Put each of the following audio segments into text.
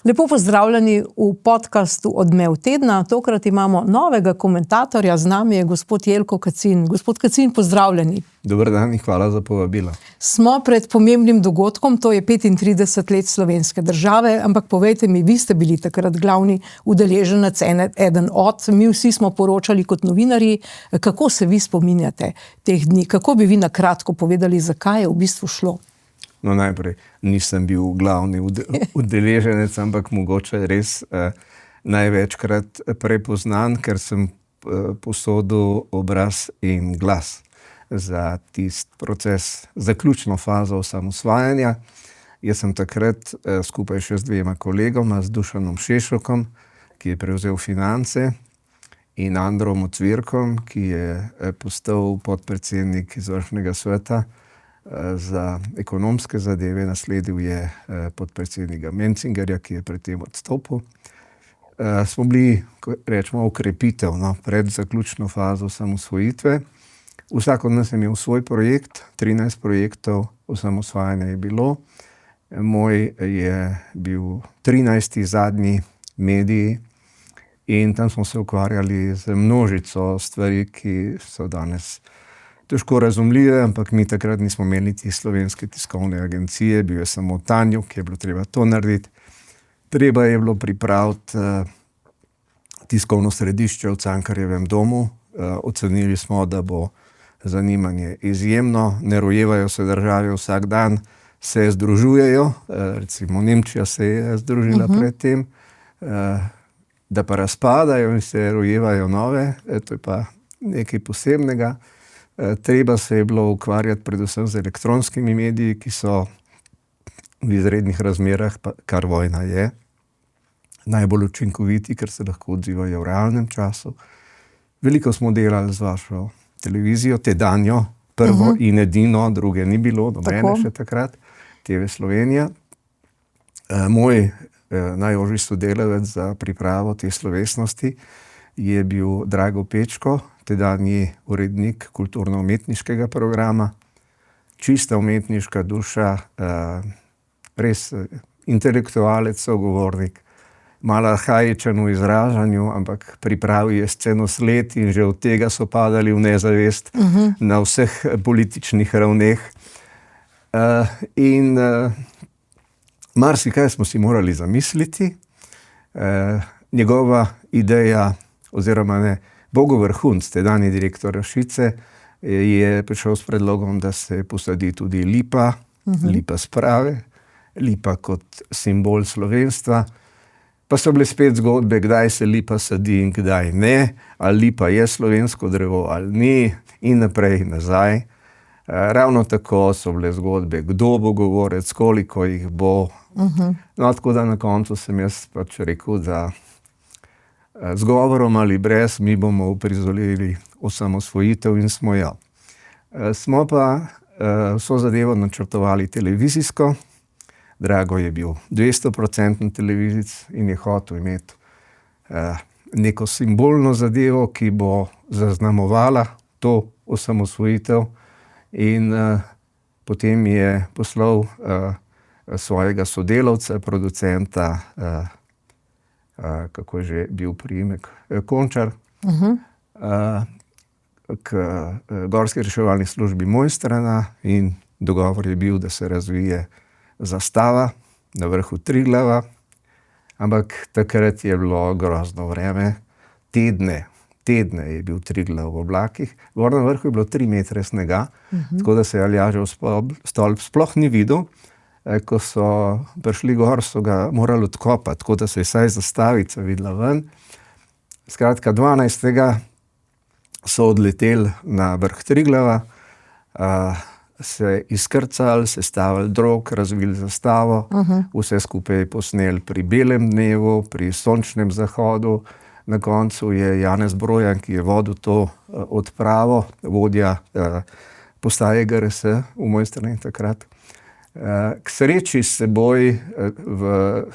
Lepo pozdravljeni v podcastu Odmev tedna. Tokrat imamo novega komentatorja, z nami je gospod Jelko Kacin. Gospod Kacin, pozdravljeni. Dober dan in hvala za povabilo. Smo pred pomembnim dogodkom, to je 35 let slovenske države, ampak povejte mi, vi ste bili takrat glavni udeleženec, eden od, mi vsi smo poročali kot novinarji. Kako se vi spominjate teh dni? Kako bi vi na kratko povedali, zakaj je v bistvu šlo? No, najprej nisem bil glavni udeleženec, ampak mogoče res največkrat prepoznan, ker sem posodil obraz in glas za tisti proces, zaključno fazo osamosvajanja. Jaz sem takrat skupaj še z dvema kolegoma, z Dušanom Šešokom, ki je prevzel finance, in Androm Ocvirkom, ki je postal podpredsednik izvršnega sveta za ekonomske zadeve, nasledil je podpredsednika Mencingerja, ki je predtem odstopil. Smo bili, rečemo, okrepitev pred zaključno fazo osamosvojitve. Vsak od nas je imel svoj projekt, 13 projektov osamosvajanja je bilo. Moj je bil 13. zadnji mediji in tam smo se ukvarjali z množico stvari, ki so danes težko razumljive, ampak mi takrat nismo imeli te slovenske tiskovne agencije, bil je samo Tanjuk, ki je bilo treba to narediti. Treba je bilo pripraviti tiskovno središče v Cankarjevem domu. Ocenili smo, da bo zanimanje izjemno, ne rojevajo se države vsak dan, se združujejo, recimo Nemčija se je združila predtem, da pa razpadajo in se rojevajo nove, to je pa nekaj posebnega. Treba se je bilo ukvarjati predvsem z elektronskimi mediji, ki so v izrednih razmerah, kar vojna je, najbolj učinkoviti, ker se lahko odzivajo v realnem času. Veliko smo delali z vašo televizijo, tedanjo, prvo in edino, druge ni bilo, nobene še takrat, TV Slovenija. Moj najožji sodelavec za pripravo te slovesnosti je bil Drago Pečko, tedanji urednik kulturno-umetniškega programa, čista umetniška duša, res intelektualec, sogovornik, malo arhaičen v izražanju, ampak pripravil je scenosled in že od tega so padali v nezavest na vseh političnih ravneh. In marsikaj smo si morali zamisliti. Njegova ideja, oziroma ne, Bogov vrhunc, tedanji direktor Rašice, je prišel s predlogom, da se posadi tudi lipa, lipa sprave, lipa kot simbol slovenstva. Pa so bile spet zgodbe, kdaj se lipa sadi in kdaj ne, ali lipa je slovensko drevo ali ni, in naprej in nazaj. Ravno tako so bile zgodbe, kdo bo govorec, koliko jih bo. No, tako da na koncu sem jaz pač rekel, da z govorom ali brez mi bomo uprizorili osamosvojitev in smo jo. Smo pa vso zadevo načrtovali televizijsko. Drago je bil 200% televizijc in je hotel imeti neko simbolno zadevo, ki bo zaznamovala to osamosvojitev, in potem je poslal svojega sodelavca, producenta, kako je že bil priimek, Končar, k Gorski reševalni službi Mojstrana, in dogovor je bil, da se razvije zastava na vrhu Triglava, ampak takrat je bilo grozno vreme, tedne je bil Triglav v oblakih, gor na vrhu je bilo 3 metre snega, tako da se Aljažev stolp sploh ni videl. Ko so prišli gor, so ga morali odkopati, tako da se je vsaj zastavica videla ven. Skratka, 12. so odleteli na vrh Triglava, se izkrcali, sestavili drog, razvili zastavo, vse skupaj posneli pri belem dnevu, pri sončnem zahodu. Na koncu je Janez Brojan, ki je vodil to odpravo, vodja postaje GRS v Mojstrani takrat, k sreči s seboj v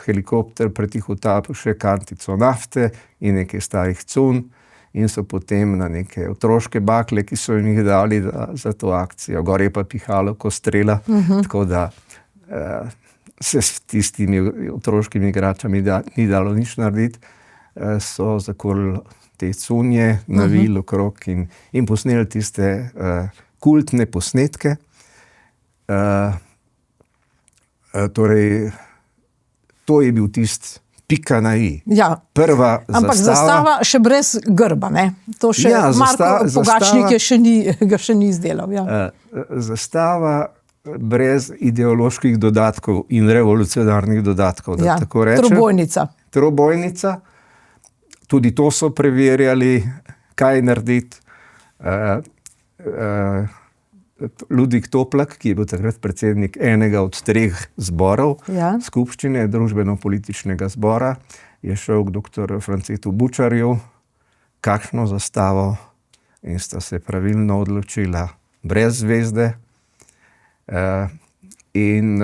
helikopter pretihotapil še kantico nafte in nekaj starih cun, in so potem na neke otroške bakle, ki so jim jih dali za to akcijo. Gor je pa pihalo ko strela, tako da se s tistimi otroškimi igračami ni dalo nič narediti, so zakolili te cunje, navili okrog in posneli tiste kultne posnetke. Torej, to je bil tisti pika na i. Ja. Prva Ampak zastava še brez grba, ne? To še Marko Pogačnik ga še ni izdelal. Ja. Zastava brez ideoloških dodatkov in revolucionarnih dodatkov, da tako rečem. Trobojnica. Tudi to so preverjali, kaj narediti. Ludvik Toplak, ki je bil takrat predsednik enega od 3 zborov skupščine družbeno-političnega zbora, je šel k dr. Francetu Bučarju, kakšno zastavo, in sta se pravilno odločila brez zvezde. In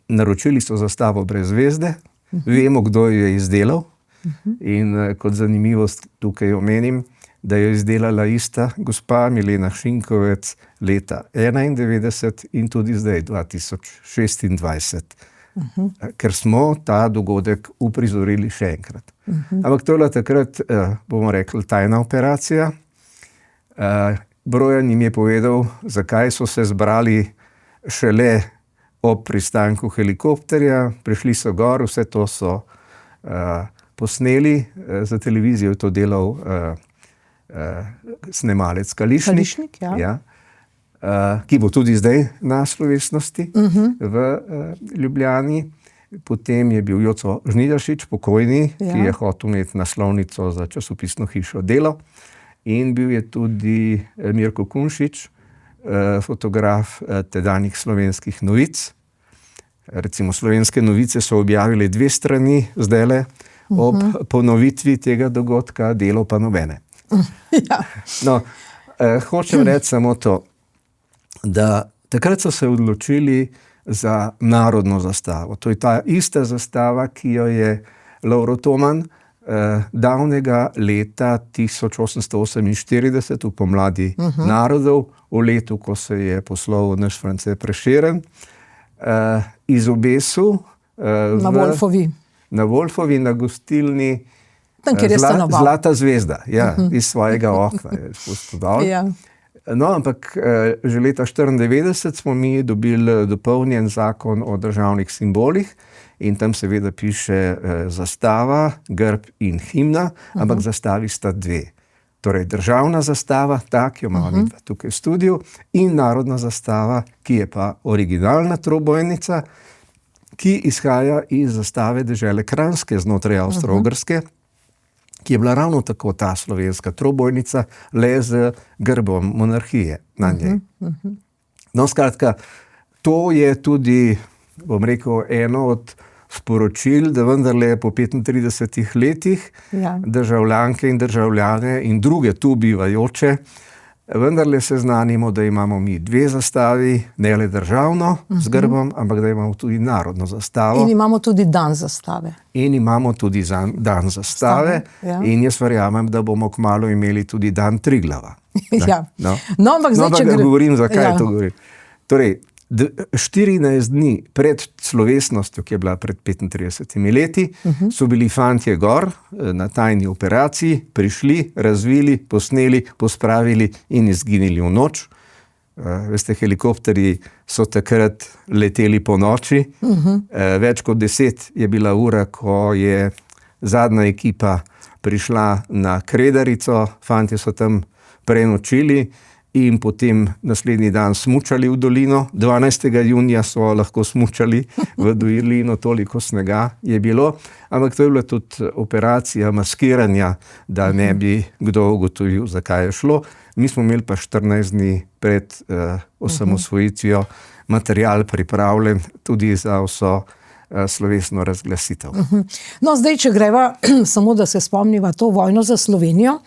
naročili so zastavo brez zvezde. Vemo, kdo jo je izdelal. In kot zanimivost tukaj omenim, da je izdelala ista gospa Milena Šinkovec leta 1991 in tudi zdaj 2026. Ker smo ta dogodek uprizorili še enkrat. Ampak to je bila takrat, bomo rekli, tajna operacija. Brojan jim je povedal, zakaj so se zbrali šele ob pristanku helikopterja, prišli so gor, vse to so posneli, za televizijo je to delal snemalec Kališnik, ki bo tudi zdaj na slovesnosti v Ljubljani. Potem je bil Joco Žnidaršič, pokojni, ki je hotel imeti naslovnico za časopisno hišo Delo. In bil je tudi Mirko Kunšič, fotograf tedanjih Slovenskih novic. Recimo Slovenske novice so objavile 2 strani zdajle ob ponovitvi tega dogodka, Delo pa nobene. No, hočem reči samo to, da takrat so se odločili za narodno zastavo. To je ta ista zastava, ki jo je Lovro Toman davnega leta 1848 v pomladi narodov, v letu, ko se je poslovil naš France Prešeren, izobesil na Wolfovi, na gostilni Zlata zvezda, iz svojega okna je spustil dol. No, ampak že leta 1994 smo mi dobili dopolnjen zakon o državnih simbolih in tam seveda piše zastava, grb in himna, ampak zastavi sta 2. Torej državna zastava, ta, ki jo imamo tukaj v studiu, in narodna zastava, ki je pa originalna trobojnica, ki izhaja iz zastave dežele Kranjske znotraj Avstro-Ogrske, ki je bila ravno tako ta slovenska trobojnica, le z grbom monarhije na njej. No, skratka, to je tudi, bom rekel, eno od sporočil, da vendarle po 35 letih državljanke in državljane in druge tu bivajoče vendarle seznanimo, da imamo mi 2 zastavi, ne le državno z grbom, ampak da imamo tudi narodno zastavo. In imamo tudi dan zastave. In jaz verjamem, da bomo kmalu imeli tudi dan Triglava. Ampak govorim, zakaj to govorim. Torej, 14 dni pred slovesnostjo, ki je bila pred 35 leti, so bili fantje gor na tajni operaciji, prišli, razvili, posneli, pospravili in izginili v noč. Veste, helikopterji so takrat leteli po noči. Več kot 10 je bila ura, ko je zadnja ekipa prišla na Kredarico, fantje so tam prenočili in potem naslednji dan smučali v dolino. 12. junija so lahko smučali v dolino, toliko snega je bilo. Ampak to je bila tudi operacija maskiranja, da ne bi kdo ugotovil, zakaj je šlo. Mi smo imeli pa 14 dni pred osamosvojitvijo material pripravljen tudi za vso slovesno razglasitev. No, zdaj, če greva samo, da se spomniva to vojno za Slovenijo.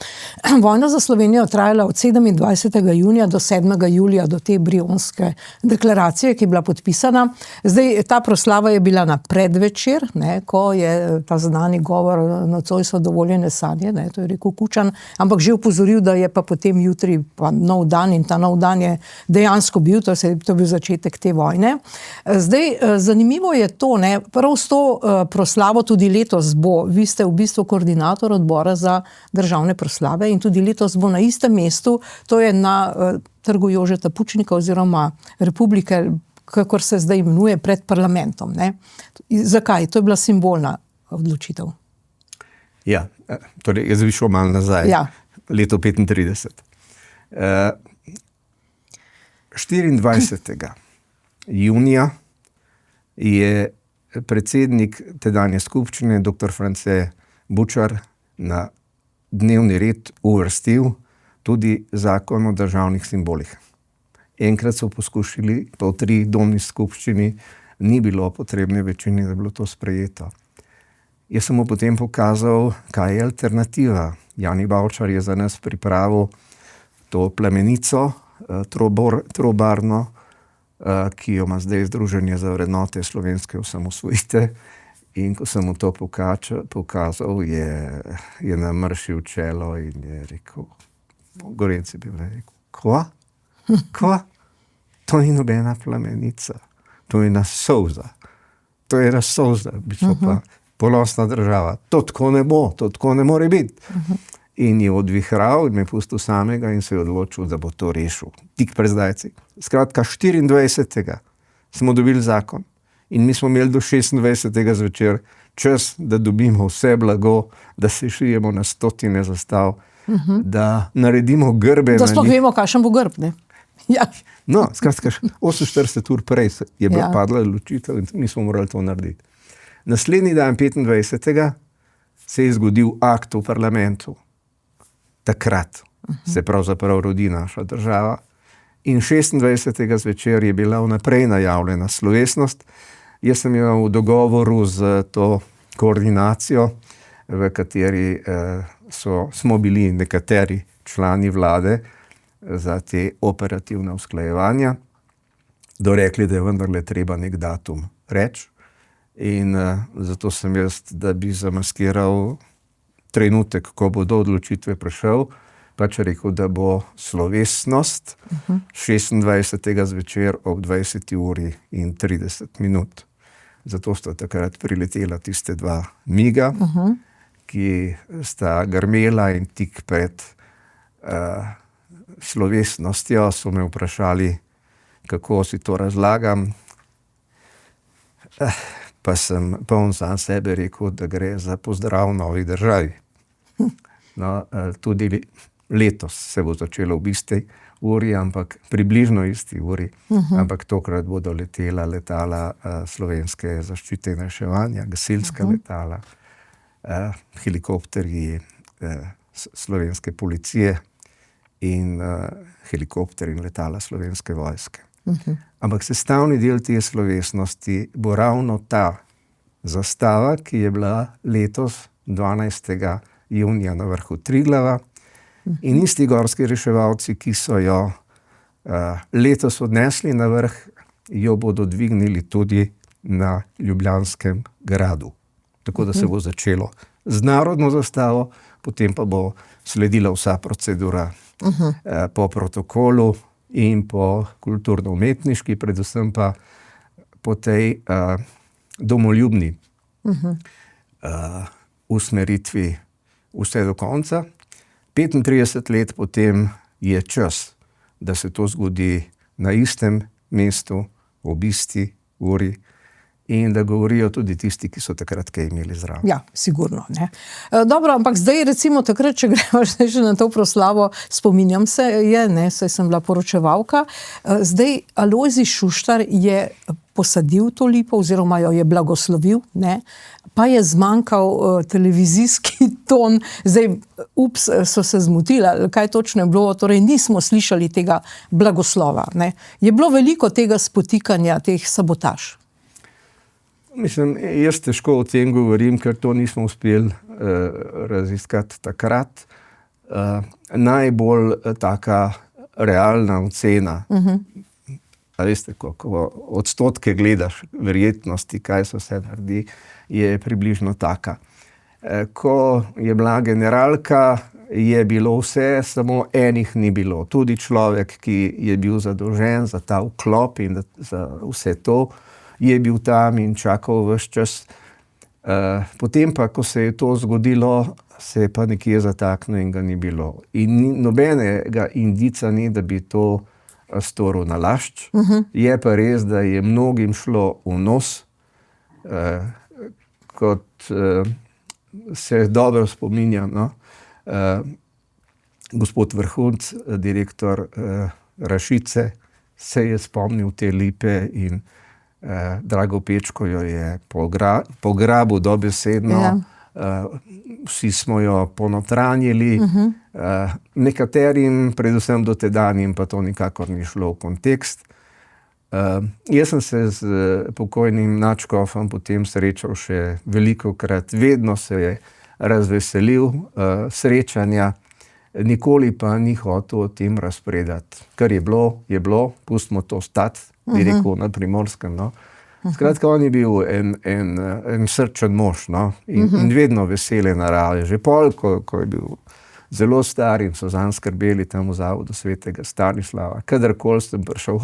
Vojna za Slovenijo trajala od 27. junija do 7. julija, do te Brionske deklaracije, ki je bila podpisana. Zdaj, ta proslava je bila na predvečer, ne, ko je ta znani govor nocoj so dovoljene sanje, ne, to je rekel Kučan, ampak že upozoril, da je pa potem jutri pa nov dan in ta nov dan je dejansko bil, to je bil začetek te vojne. Zdaj, zanimivo je to, ne, prav s to proslavo tudi letos bo, vi ste v bistvu koordinator odbora za državne proslave in tudi letos bo na istem mestu, to je na Trgu Jožeta Pučnika oziroma Republike, kakor se zdaj imenuje, pred parlamentom. Ne. Zakaj? To je bila simbolna odločitev. Ja, torej jaz bi šel malo nazaj. Ja. Leto 35. 24. junija je predsednik tedanje skupščine, dr. France Bučar, na dnevni red uvrstil tudi zakon o državnih simbolih. Enkrat so poskušali, po 3 domni skupščini, ni bilo potrebne večine, da je bilo to sprejeto. Jaz sem mu potem pokazal, kaj je alternativa. Jani Bavčar je za nas pripravil to plamenico, trobarno, ki jo ima zdaj Združenje za vrednote slovenske osamosvojitve. In ko sem mu to pokazal, je namršil čelo in je rekel, Gorenci bi rekel, kva? Kva? To ni nobena plamenica, to je ena solza. To je ena solza, v bistvu pa ponosna država. To tako ne bo, to tako ne more biti. In je odvihral in me pustil samega in se je odločil, da bo to rešil. Tik pred zdajci. Skratka, 24. smo dobili zakon in mi smo imeli do 26. zvečer čas, da dobimo vse blago, da se šijemo na stotine zastav, da naredimo grbe. Da sploh vemo, kakšen bo grb, ne? Ja. No, skratka, 48 ur prej je bila padla odločitev in mi smo morali to narediti. Naslednji dan, 25. se je zgodil akt v parlamentu. Takrat se pravzaprav rodi naša država. In 26. zvečer je bila vnaprej najavljena slovesnost. Jaz sem imel v dogovoru z to koordinacijo, v kateri smo bili nekateri člani vlade za te operativne usklajevanja, dorekli, da je vendarle treba nek datum reči. In zato sem jaz, da bi zamaskiral trenutek, ko bo do odločitve prišel, pač rekel, da bo slovesnost 26. zvečer ob 20. uri in 30 minut. Zato sta takrat priletela tiste 2 miga, ki sta grmela in tik pred slovesnostjo so me vprašali, kako si to razlagam. Pa sem poln sam sebe rekel, da gre za pozdrav novi državi. No, tudi letos se bo začelo v isti uri, ampak približno isti uri, ampak tokrat bodo letela letala slovenske zaščite in reševanja, gasilska letala, helikopterji slovenske policije in helikopter in letala slovenske vojske. Ampak sestavni del te slovesnosti bo ravno ta zastava, ki je bila letos 12. junija na vrhu Triglava in isti gorski reševalci, ki so jo letos odnesli na vrh, jo bodo dvignili tudi na Ljubljanskem gradu. Tako da se bo začelo z narodno zastavo, potem pa bo sledila vsa procedura po protokolu in po kulturno-umetniški, predvsem pa po tej domoljubni usmeritvi vse do konca. 35 let potem je čas, da se to zgodi na istem mestu, ob isti uri in da govorijo tudi tisti, ki so takrat kaj imeli zraven. Ja, sigurno, ne. Dobro, ampak zdaj recimo takrat, če gremo že na to proslavo, spominjam se, saj sem bila poročevalka, zdaj Alojzij Šuštar je posadil to lipo oziroma jo je blagoslovil, ne, pa je zmanjkal televizijski ton, zdaj, so se zmotili, kaj točno je bilo, torej nismo slišali tega blagoslova, ne. Je bilo veliko tega spotikanja, teh sabotaž? Mislim, jaz težko o tem govorim, ker to nismo uspeli raziskati takrat. Najbolj taka realna ocena, a veste, koliko odstotke gledaš verjetnosti, kaj se vse naredi, je približno taka. Ko je bila generalka, je bilo vse, samo enih ni bilo. Tudi človek, ki je bil zadolžen za ta vklop in za vse to, je bil tam in čakal ves čas. Potem pa, ko se je to zgodilo, se je pa nekje zataknil in ga ni bilo. In nobenega indica ni, da bi to storil nalašč. Je pa res, da je mnogim šlo v nos, kot se dobro spominjam, no? Gospod Vrhunc, direktor Rašice, se je spomnil te Lipe in Drago Pečko jo je pograbil dobesedno. Vsi smo jo ponotranjili. Nekaterim, predvsem dotedanjim, pa to nikakor ni šlo v kontekst. Jaz sem se z pokojnim nadškofom potem srečal še velikokrat. Vedno se je razveselil srečanja, nikoli pa ni hotel o tem razpredati. Kar je bilo, pustimo to stati, bi rekel na Primorskem. No. Skratka, on je bil en srčen mož, no, in vedno vesele narave. Že pol, ko je bil zelo star in so zanj skrbeli tam v Zavodu svetega Stanislava, kadarkoli sem prišel,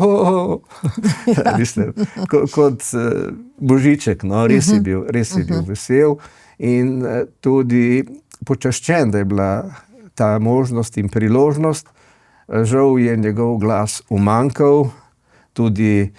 kot božiček, no, res je bil vesel in tudi počaščen, da je bila ta možnost in priložnost. Žal je njegov glas umanjkal, tudi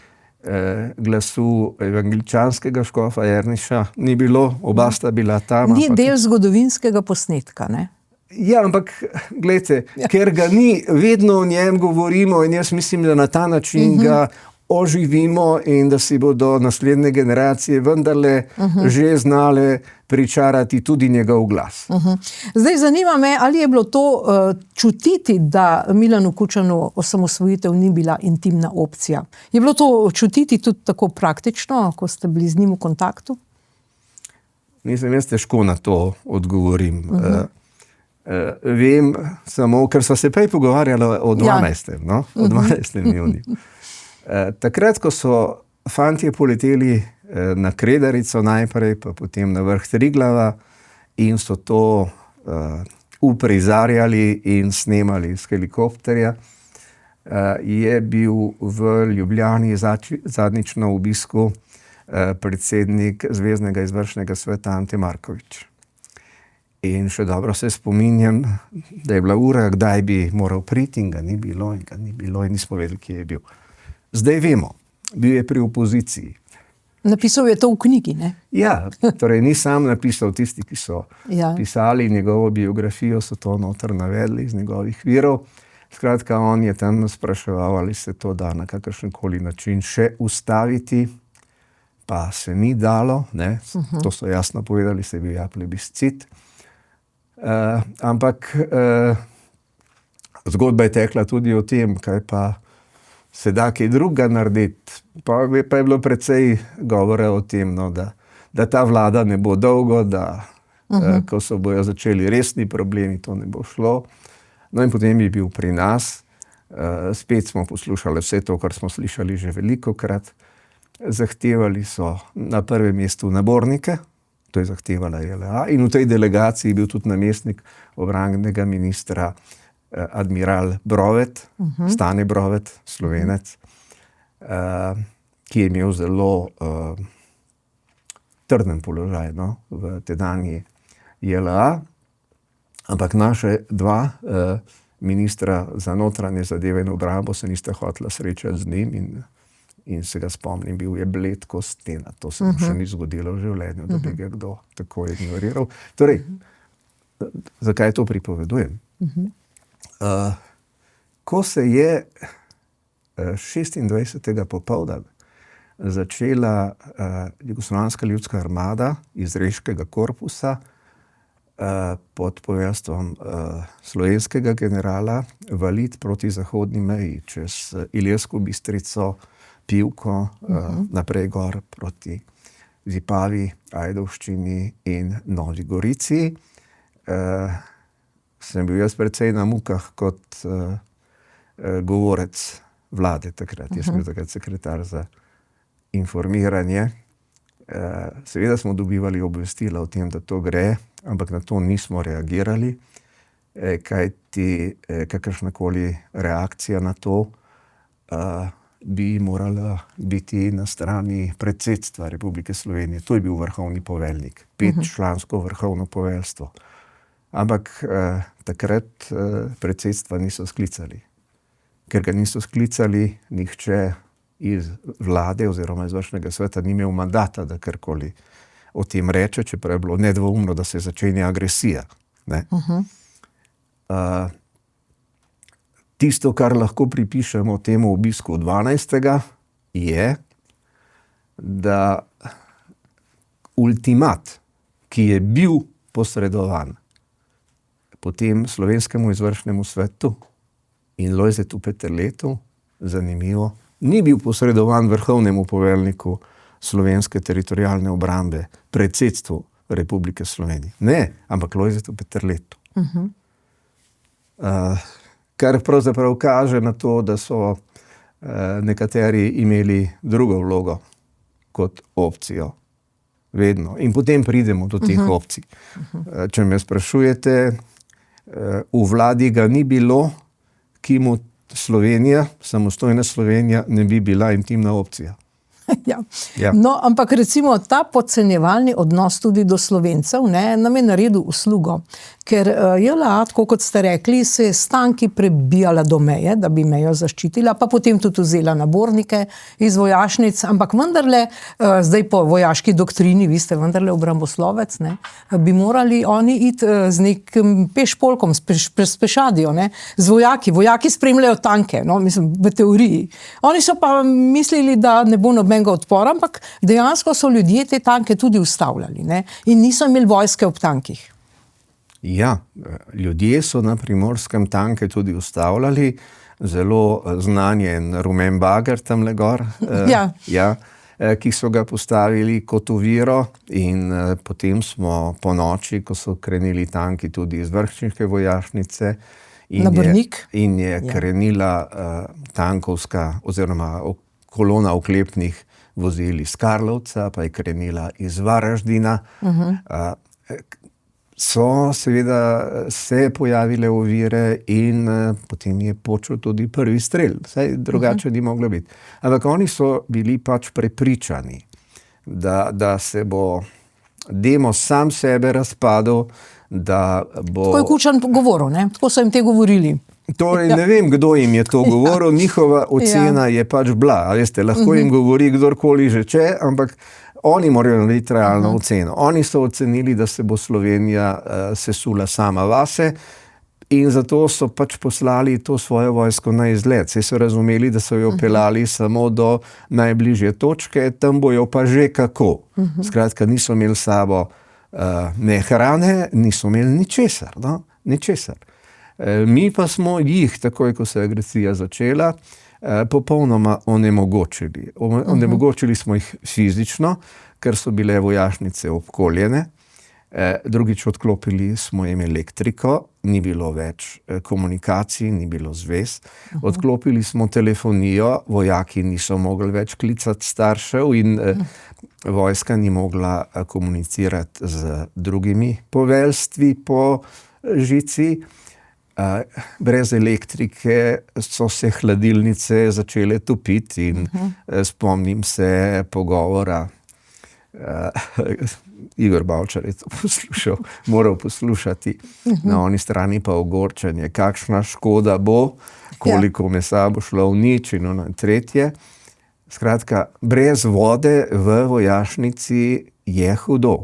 glasu evangeličanskega škofa Erniša ni bilo, oba sta bila tam. Ni del zgodovinskega posnetka, ne? Ja, ampak glejte, ker ga ni, vedno o njem govorimo in jaz mislim, da na ta način ga oživimo in da si bodo naslednje generacije vendarle že znale pričarati tudi njegov glas. Zdaj zanima me, ali je bilo to čutiti, da Milanu Kučanu osamosvojitev ni bila intimna opcija. Je bilo to čutiti tudi tako praktično, ko ste bili z njim v kontaktu? Mislim, jaz težko na to odgovorim. Vem samo, ker sva se prej pogovarjala o 12. No? O 12. juniju. Takrat, ko so fantje poleteli na Kredarico najprej, pa potem na vrh Triglava in so to uprizarjali in snemali iz helikopterja, je bil v Ljubljani zadnjič na obisku predsednik Zveznega izvršnega sveta Ante Marković. In še dobro se spominjam, da je bila ura, kdaj bi moral priti in ga ni bilo in nismo vedeli, kje je bil. Zdaj vemo, bil je pri opoziciji. Napisal je to v knjigi, ne? Ja, torej ni sam napisal, tisti, ki so pisali njegovo biografijo, so to noter navedli iz njegovih virov. Skratka, on je tam spraševal, ali se to da na kakršenkoli način še ustaviti, pa se ni dalo, ne? To so jasno povedali, se je bil plebiscit. Ampak zgodba je tekla tudi o tem, kaj pa se da kaj drugega narediti. Pa je bilo precej govora o tem, no, da ta vlada ne bo dolgo, da ko se bojo začeli resni problemi, to ne bo šlo. No in potem je bil pri nas. Spet smo poslušali vse to, kar smo slišali že velikokrat. Zahtevali so na prvem mestu nabornike, to je zahtevala JLA, in v tej delegaciji je bil tudi namestnik obrambnega ministra admiral Brovet, Stane Brovet, Slovenec, ki je imel zelo trden položaj, no, v tedanji JLA. Ampak naše dva ministra za notranje zadeve in obrambo se nista hotela srečati z njim in se ga spomnim, bil je bled kot stena. To se mu še ni zgodilo v življenju, da bi ga kdo tako ignoriral. Torej, zakaj to pripovedujem? Ko se je 26. popoldan začela Jugoslovanska ljudska armada iz Reškega korpusa pod poveljstvom slovenskega generala valiti proti zahodni meji, čez Ilirsko Bistrico, Pivko, naprej gor proti Zipavi, Ajdovščini in Novi Gorici. Sem bil jaz precej na mukah kot govorec vlade takrat. Jaz sem bil takrat sekretar za informiranje. Seveda smo dobivali obvestila o tem, da to gre, ampak na to nismo reagirali, kajti kakršnakoli reakcija na to bi morala biti na strani predsedstva Republike Slovenije. To je bil vrhovni poveljnik, 5-člansko vrhovno poveljstvo. Ampak takrat predsedstva niso sklicali. Ker ga niso sklicali, nihče iz vlade oziroma izvršnega sveta ni imel mandata, da karkoli o tem reče, čeprav je bilo nedvoumno, da se začenja agresija. Ne? Tisto, kar lahko pripišemo temu obisku 12. je, da ultimat, ki je bil posredovan potem slovenskemu izvršnemu svetu in Lojzetu Peterletu, zanimivo, ni bil posredovan vrhovnemu poveljniku Slovenske teritorialne obrambe, predsedstvu Republike Slovenije. Ne, ampak Lojzetu Peterletu. Kar pravzaprav kaže na to, da so nekateri imeli drugo vlogo kot opcijo. Vedno. In potem pridemo do teh opcij. Če me sprašujete, v vladi ga ni bilo, ki mu Slovenija, samostojna Slovenija, ne bi bila intimna opcija. Ja. No, ampak recimo ta podcenjevalni odnos tudi do Slovencev nam je naredil uslugo, ker JLA, tako kot ste rekli, se je s tanki prebijala do meje, da bi mejo zaščitila, pa potem tudi vzela nabornike iz vojašnic, ampak vendarle, zdaj po vojaški doktrini, vi ste vendarle obramboslovec, bi morali oni iti z nekim pešpolkom, s pešadijo, z vojaki spremljajo tanke, no, mislim, v teoriji. Oni so pa mislili, da ne bo nobenega odpora, ampak dejansko so ljudje te tanke tudi ustavljali, in niso imeli vojske ob tankih. Ja, ljudje so na Primorskem tanke tudi ustavljali, zelo znan je rumen bager tamle gor, ki so ga postavili kot oviro in potem smo po noči, ko so krenili tanki tudi iz vrhniške vojašnice in je krenila tankovska oziroma kolona oklepnih vozil iz Karlovca, pa je krenila iz Varaždina. So seveda se pojavile ovire in potem je počel tudi prvi strel. Saj drugače ni moglo biti. Ampak oni so bili pač prepričani, da se bo Demos sam sebe razpadel, da bo... Tako je Kučan govoril, tako so jim te govorili. Torej, ne vem, kdo jim je to govoril, njihova ocena je pač bila. A veste, lahko jim govori kdorkoli že če, ampak oni morajo narediti realno oceno. Oni so ocenili, da se bo Slovenija sesula sama vase in zato so pač poslali to svojo vojsko na izlet. Saj so razumeli, da so jo peljali samo do najbližje točke, tam bojo pa že kako. Skratka, niso imeli s sabo ne hrane, niso imeli ničesar. Ničesar. Mi pa smo jih, takoj ko se je agresija začela, popolnoma onemogočili. Onemogočili smo jih fizično, ker so bile vojašnice obkoljene. Drugič, odklopili smo jim elektriko, ni bilo več komunikacij, ni bilo zvez. Odklopili smo telefonijo, vojaki niso mogli več klicati staršev in vojska ni mogla komunicirati z drugimi poveljstvi po žici. Brez elektrike so se hladilnice začele topiti in spomnim se pogovora, Igor Bavčar je to poslušal, moral poslušati, na oni strani pa ogorčenje, kakšna škoda bo, koliko mesa bo šlo v nič in ono tretje. Skratka, brez vode v vojašnici je hudo.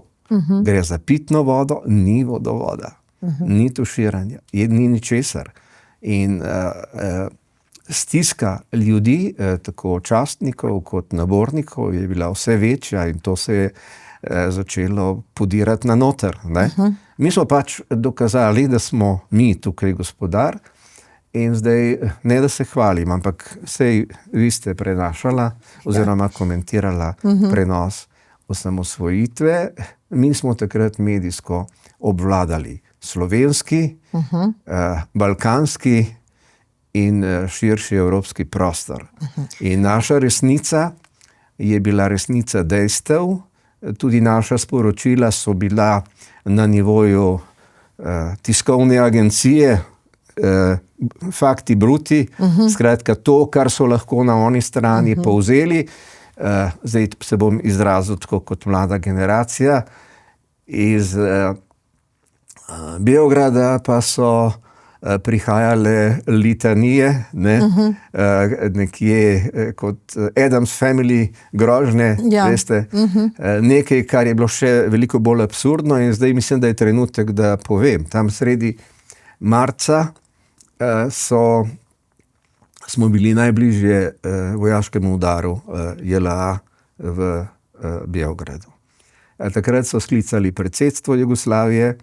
Gre za pitno vodo, ni vodovoda. Ni tuširanja, ni ničesar. In stiska ljudi, tako častnikov kot nabornikov, je bila vse večja in to se je začelo podirati na noter. Mi smo pač dokazali, da smo mi tukaj gospodar in zdaj, ne da se hvalim, ampak sej vi ste prenašala oziroma komentirala prenos osamosvojitve, mi smo takrat medijsko obvladali slovenski, balkanski in širši evropski prostor. In naša resnica je bila resnica dejstev, tudi naša sporočila so bila na nivoju tiskovne agencije, fakti bruti, skratka to, kar so lahko na oni strani povzeli. Zdaj se bom izrazil tako kot mlada generacija. Iz Beograda pa so prihajale litanije, nekje kot Addams Family grožnje, veste, nekaj, kar je bilo še veliko bolj absurdno in zdaj mislim, da je trenutek, da povem. Tam sredi marca smo bili najbližje vojaškemu udaru JLA v Beogradu. Takrat so sklicali predsedstvo Jugoslavije,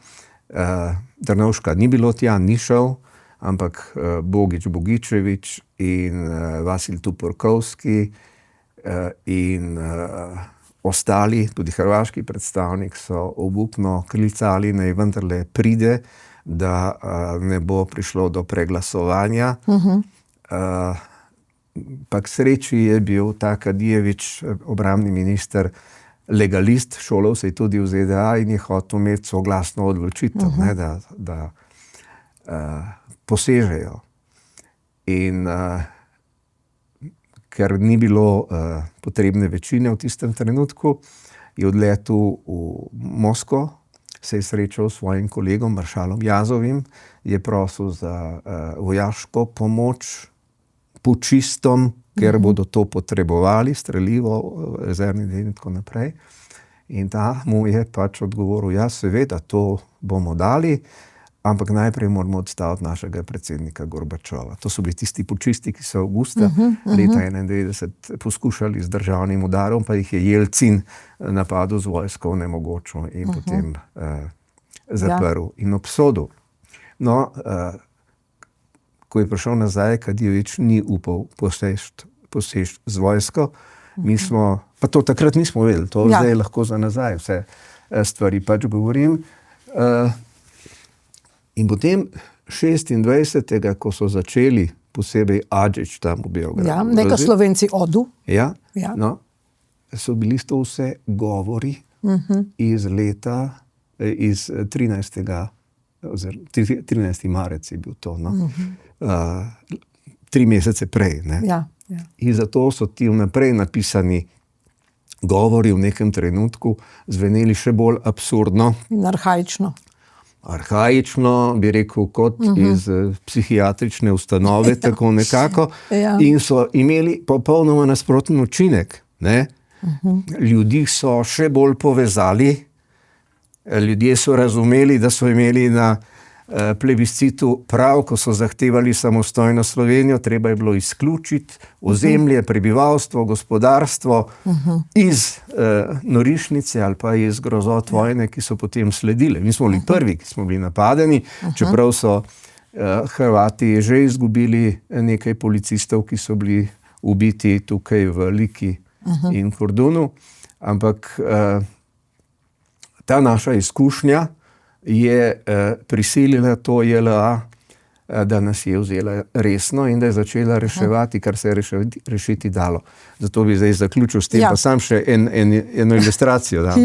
Drnovška ni bilo tja, ni šel, ampak Bogić Bogičević in Vasil Tupurkovski in ostali, tudi hrvaški predstavnik, so obupno klicali, naj vendarle pride, da ne bo prišlo do preglasovanja. Pa k sreči je bil ta Kadijević, obrambni minister, legalist, šolal se je tudi v ZDA in je hotel imeti soglasno odločitev, da posežejo. In ker ni bilo potrebne večine v tistem trenutku, je odletel v Moskvo, se je srečal s svojim kolegom, maršalom Jazovim, je prosil za vojaško pomoč pučistom, ker bodo to potrebovali, strelivo, rezervni del in tako naprej. In ta mu je pač odgovoril, ja, seveda, to bomo dali, ampak najprej moramo odstaviti našega predsednika Gorbačova. To so bili tisti pučisti, ki so avgusta leta 1991 poskušali z državnim udarom, pa jih je Jelcin napadel z vojsko, onemogočil in potem zaprl in obsodil. No, ko je prišel nazaj, Kadijević ni upal poseči z vojsko. Mi smo, pa to takrat nismo vedeli, to zdaj lahko za nazaj vse stvari pač govorim. In potem 26. ko so začeli posebej Adžić tam v Beogradu. Ja, nekaj Slovenci odu. Ja. No, so bili to vse govori iz leta, iz 13. marec je bil to, no. 3 mesece prej, ne. Ja. In zato so ti vnaprej napisani govori v nekem trenutku zveneli še bolj absurdno. In arhaično. Arhaično, bi rekel, kot iz psihiatrične ustanove, tako nekako. In so imeli popolnoma nasproten učinek, ne. Ljudi so še bolj povezali, ljudje so razumeli, da so imeli na plebiscitu prav, ko so zahtevali samostojno Slovenijo, treba je bilo izključiti ozemlje, prebivalstvo, gospodarstvo iz norišnice ali pa iz grozot vojne, ki so potem sledile. Mi smo bili prvi, ki smo bili napadeni, čeprav so Hrvati že izgubili nekaj policistov, ki so bili ubiti tukaj v Liki in Kordunu, ampak ta naša izkušnja je prisilila to JLA, da nas je vzela resno in da je začela reševati, kar se je rešiti dalo. Zato bi zdaj zaključil s tem, pa sam še eno ilustracijo dam.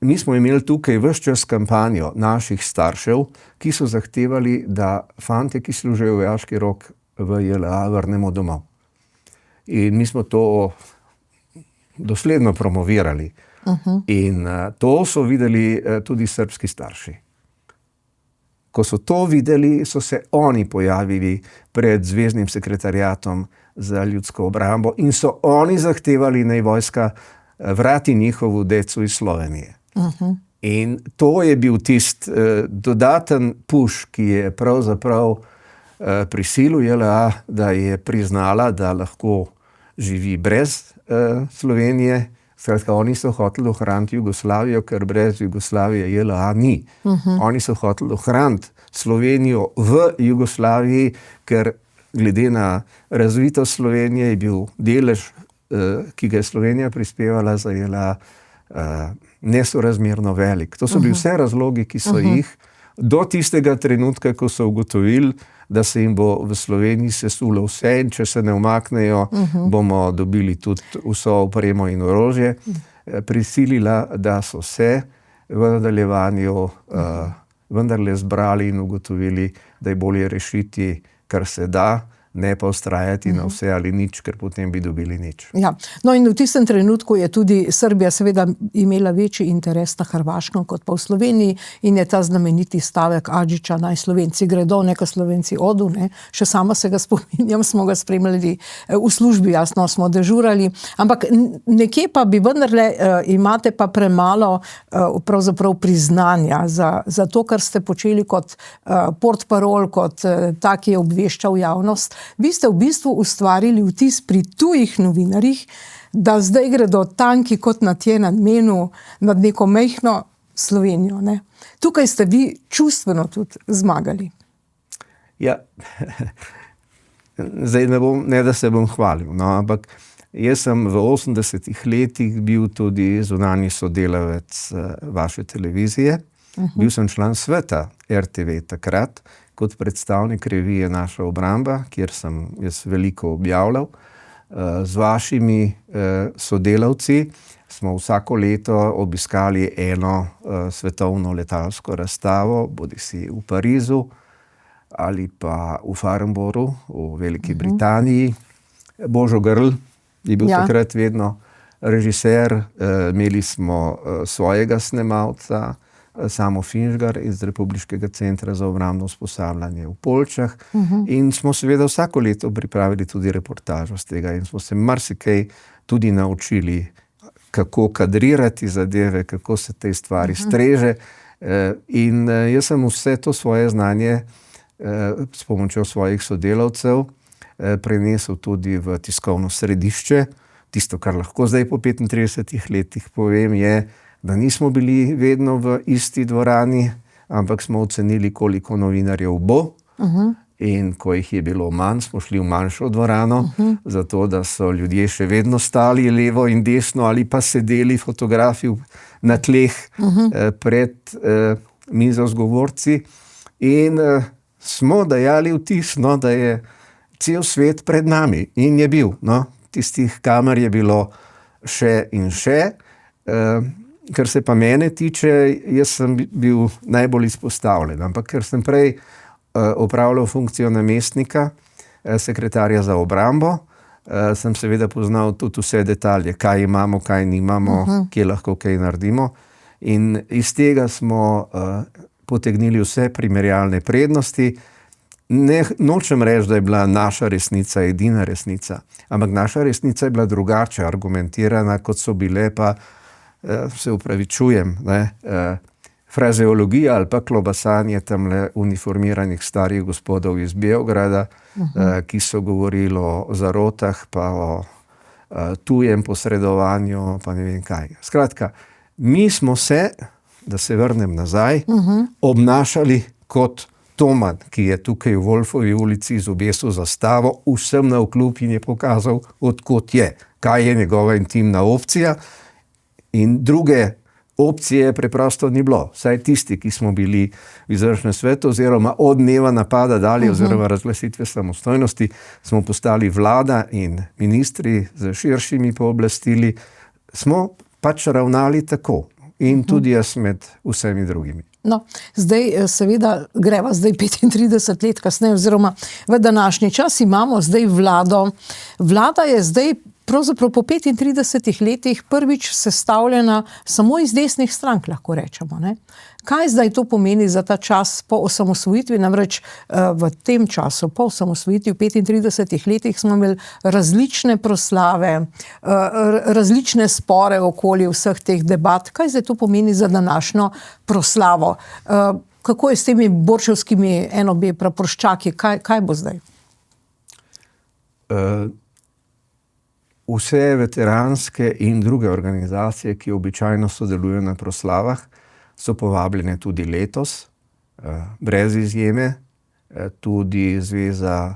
Mi smo imeli tukaj ves čas kampanjo naših staršev, ki so zahtevali, da fante, ki služijo vojaški rok v JLA, vrnemo domov. In mi smo to dosledno promovirali. In to so videli tudi srbski starši. Ko so to videli, so se oni pojavili pred Zvezdnim sekretariatom za ljudsko obrambo in so oni zahtevali, naj vojska vrati njihovu decu iz Slovenije. In to je bil tisti dodaten push, ki je pravzaprav prisilil JLA, da je priznala, da lahko živi brez Slovenije. Skratka, oni so hoteli ohraniti Jugoslavijo, ker brez Jugoslavije JLA ni. Oni so hoteli ohraniti Slovenijo v Jugoslaviji, ker glede na razvitost Slovenije je bil delež ki ga je Slovenija prispevala, zajela nesorazmerno velik. To so bili vse razlogi, ki so jih do tistega trenutka, ko so ugotovili, da se jim bo v Sloveniji sesulo vse in če se ne umaknejo, bomo dobili tudi vso opremo in orožje, prisilila, da so se v nadaljevanju vendarle zbrali in ugotovili, da je bolje rešiti, kar se da, ne pa vztrajati na vse ali nič, ker potem bi dobili nič. Ja. No in v tistem trenutku je tudi Srbija seveda imela večji interes na Hrvaškem kot pa v Sloveniji in je ta znameniti stavek Adžića, naj Slovenci gredo, neka Slovenci odu, ne. Še sama se ga spominjam, smo ga spremljali v službi, jasno smo dežurali, ampak nekje pa bi vendarle imate pa premalo pravzaprav priznanja za to, kar ste počeli kot portparol, kot tak, ki je obveščal javnost. Vi ste v bistvu ustvarili vtis pri tujih novinarjih, da zdaj gredo tanki kot na tje nad menu, nad neko majhno Slovenijo. Ne? Tukaj ste vi čustveno tudi zmagali. Ja, zdaj ne da se bom hvalil, no, ampak jaz sem v 80-ih letih bil tudi zunanji sodelavec vaše televizije. Bil sem član sveta RTV takrat, kot predstavnik revije Naša obramba, kjer sem jaz veliko objavljal. Z vašimi sodelavci smo vsako leto obiskali eno svetovno letalsko razstavo, bodisi v Parizu ali pa v Farnboru v Veliki Britaniji. Božo Grl je bil takrat vedno režiser, imeli smo svojega snemalca, Samo Finžgar iz Republiškega centra za obrambno usposabljanje v Poljčah in smo seveda vsako leto pripravili tudi reportažo z tega in smo se marsikaj tudi naučili, kako kadrirati zadeve, kako se te stvari streže in jaz sem vse to svoje znanje s pomočjo svojih sodelavcev prenesel tudi v tiskovno središče. Tisto, kar lahko zdaj po 35 letih povem, je, da nismo bili vedno v isti dvorani, ampak smo ocenili, koliko novinarjev bo. In ko jih je bilo manj, smo šli v manjšo dvorano, zato da so ljudje še vedno stali levo in desno ali pa sedeli fotografi na tleh pred mizo z govorci. In smo dajali vtis, no, da je cel svet pred nami. In je bil. No. Tistih kamer je bilo še in še. Kar se pa mene tiče, jaz sem bil najbolj izpostavljen, ampak ker sem prej opravljal funkcijo namestnika sekretarja za obrambo, sem seveda poznal tudi vse detalje, kaj imamo, kaj nimamo, kje lahko kaj naredimo. In iz tega smo potegnili vse primerjalne prednosti. Nočem reči, da je bila naša resnica edina resnica, ampak naša resnica je bila drugače argumentirana, kot so bile pa se upravičujem, frazeologija ali pa klobasanje tamle uniformiranih starih gospodov iz Beograda, ki so govorili o zarotah, pa o tujem posredovanju, pa ne vem kaj. Skratka, mi smo se, da se vrnem nazaj, obnašali kot Toman, ki je tukaj v Wolfovi ulici izobesil zastavo, vsem navkljub in je pokazal, odkot je, kaj je njegova intimna opcija. In druge opcije preprosto ni bilo. Vsaj tisti, ki smo bili v izvršnem svetu oziroma od dneva napada dalje oziroma razglasitve samostojnosti, smo postali vlada in ministri z širšimi pooblastili. Smo pač ravnali tako. In tudi jaz med vsemi drugimi. No, zdaj seveda greva zdaj 35 let kasneje oziroma v današnji čas imamo zdaj vlado. Vlada je zdaj pravzaprav po 35 letih prvič sestavljena samo iz desnih strank, lahko rečemo. Ne? Kaj zdaj to pomeni za ta čas po osamosvojitvi? Namreč v tem času, po osamosvojitvi v 35 letih smo imeli različne proslave, različne spore okoli vseh teh debat. Kaj zdaj to pomeni za današnjo proslavo? Kako je s temi borčevskimi NOB praporščaki? Kaj bo zdaj? Vse veteranske in druge organizacije, ki običajno sodelujejo na proslavah, so povabljene tudi letos, brez izjeme, tudi Zveza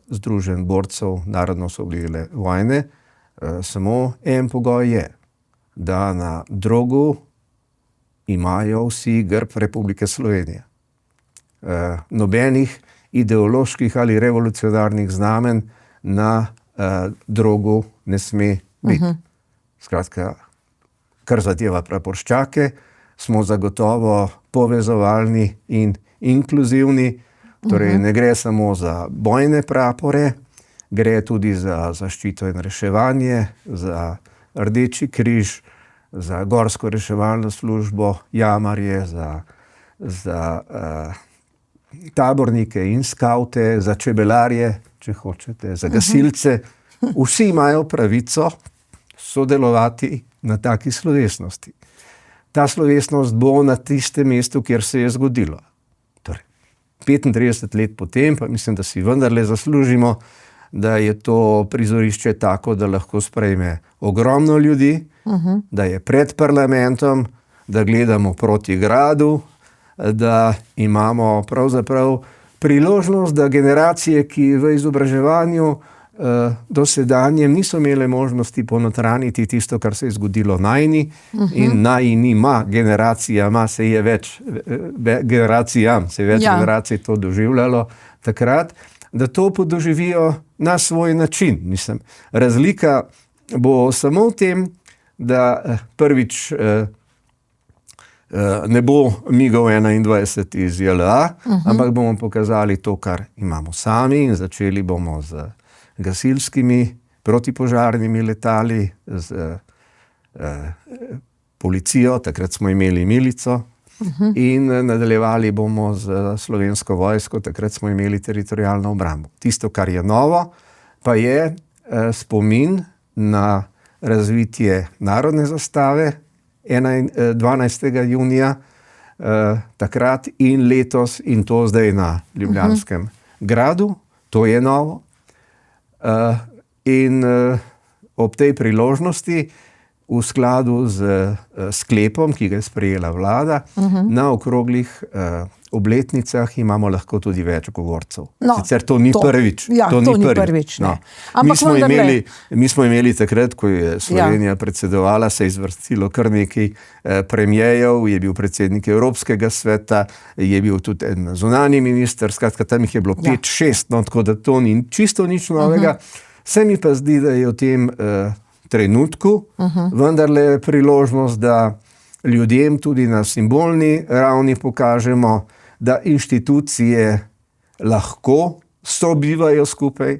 združenj borcev narodnoosvobodilne vojne Samo en pogoj je, da na drogu imajo vsi grb Republike Slovenije. Nobenih ideoloških ali revolucionarnih znamen na drogu ne sme biti. Skratka, kar zadeva praporščake, smo zagotovo povezovalni in inkluzivni. Torej, ne gre samo za bojne prapore, gre tudi za zaščito in reševanje, za Rdeči križ, za gorsko reševalno službo, jamarje, za tabornike in skavte, za čebelarje, če hočete, za gasilce. Vsi imajo pravico sodelovati na taki slovesnosti. Ta slovesnost bo na tistem mestu, kjer se je zgodilo. Torej, 35 let potem, pa mislim, da si vendarle zaslužimo, da je to prizorišče tako, da lahko sprejme ogromno ljudi, da je pred parlamentom, da gledamo proti gradu, da imamo pravzaprav priložnost, da generacije, ki v izobraževanju dosedanjem niso imele možnosti ponotraniti tisto, kar se je zgodilo najni, in najnima generacijama se je več generacij to doživljalo takrat, da to podoživijo na svoj način. Mislim, razlika bo samo v tem, da prvič ne bo MIG-ov 21 iz JLA, ampak bomo pokazali to, kar imamo sami, in začeli bomo z gasilskimi protipožarnimi letali, z policijo, takrat smo imeli milico, in nadaljevali bomo z Slovensko vojsko, takrat smo imeli teritorialno obrambo. Tisto, kar je novo, pa je spomin na razvitje narodne zastave 12. junija takrat in letos, in to zdaj na Ljubljanskem gradu. To je novo. In ob tej priložnosti, v skladu z sklepom, ki ga je sprejela vlada, na okroglih obletnicah imamo lahko tudi več govorcev. Sicer to ni prvič. Ja, to ni prvič. No. Mi smo imeli takrat, ko je Slovenija predsedovala, se je izvrstilo kar nekaj premierjev, je bil predsednik Evropskega sveta, je bil tudi en zunanji minister, skratka, tam jih je bilo 5-6, no, tako da to ni čisto nič novega. Se mi pa zdi, da je v tem trenutku vendarle priložnost, da ljudem tudi na simbolni ravni pokažemo, da inštitucije lahko sobivajo skupaj,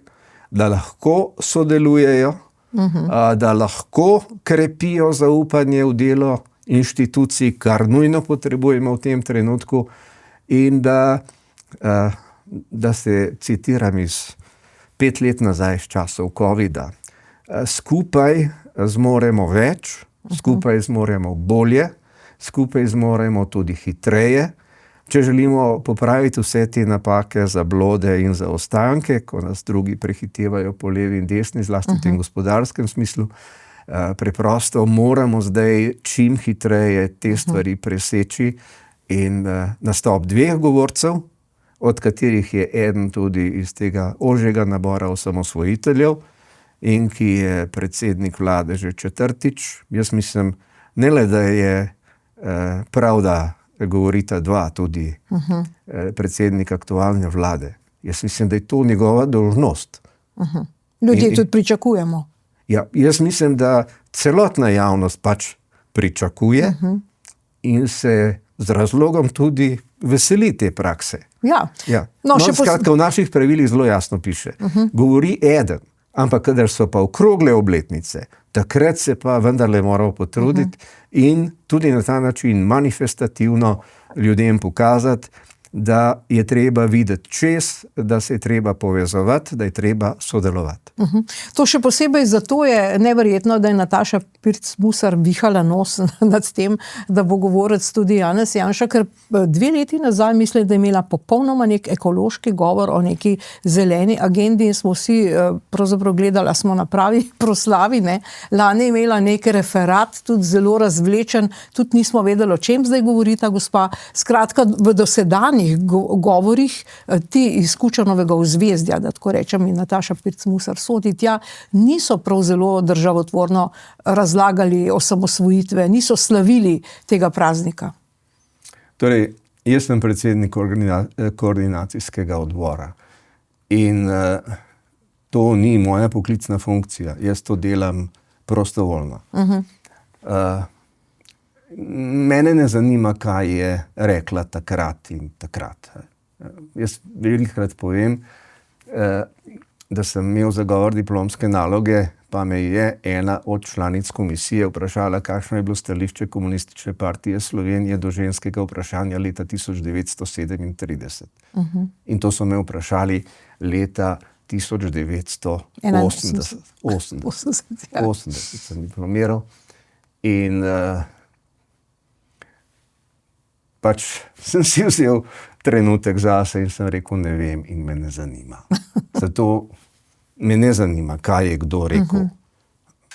da lahko sodelujejo, da lahko krepijo zaupanje v delo inštitucij, kar nujno potrebujemo v tem trenutku, in da se citiram iz 5 let nazaj z časov covida, skupaj zmoremo več, skupaj zmoremo bolje, skupaj zmoremo tudi hitreje. Če želimo popraviti vse te napake, zablode in zaostanke, ko nas drugi prehitevajo po levi in desni, zlasti v tem gospodarskem smislu, preprosto moramo zdaj čim hitreje te stvari preseči, in nastop 2 govorcev, od katerih je eden tudi iz tega ožjega nabora osamosvojiteljev, in ki je predsednik vlade že 4. Jaz mislim, ne le, da je prav, da govorita 2, tudi predsednik aktualne vlade. Jaz mislim, da je to njegova dolžnost. Ljudje tudi pričakujemo. Ja, jaz mislim, da celotna javnost pač pričakuje in se z razlogom tudi veseli te prakse. Ja. No, skratka, v naših pravilih zelo jasno piše. Govori eden, ampak kadar so pa okrogle obletnice, takrat se pa vendarle moramo potruditi in tudi na ta način manifestativno ljudem pokazati, da je treba videti čez, da se je treba povezovati, da je treba sodelovati. To še posebej zato je neverjetno, da je Nataša Pirc Musar vihala nos nad tem, da bo govorec tudi Janez Janša, ker 2 leti nazaj mislim, da je imela popolnoma nek ekološki govor o neki zeleni agendi in smo vsi pravzaprav gledali, smo na pravi proslavi, ne. Lani je imela nek referat, tudi zelo razvlečen, tudi nismo vedeli, o čem zdaj govori ta gospa. Skratka, v dosedanjem zunanjih govorih ti iz Kučanovega ozvezdja, da tako rečem, in Nataša Pirc-Musar sodi tja, niso prav zelo državotvorno razlagali osamosvojitve, niso slavili tega praznika. Torej, jaz sem predsednik koordinacijskega odbora in to ni moja poklicna funkcija. Jaz to delam prostovoljno. Mene ne zanima, kaj je rekla takrat in takrat. Jaz velikokrat povem, da sem imel zagovor diplomske naloge, pa me je ena od članic komisije vprašala, kakšno je bilo stališče Komunistične partije Slovenije do ženskega vprašanja leta 1937. In to so me vprašali leta 1980. 80 sem diplomiral. In pač sem si vzel trenutek zase in sem rekel, ne vem in me ne zanima. Zato me ne zanima, kaj je kdo rekel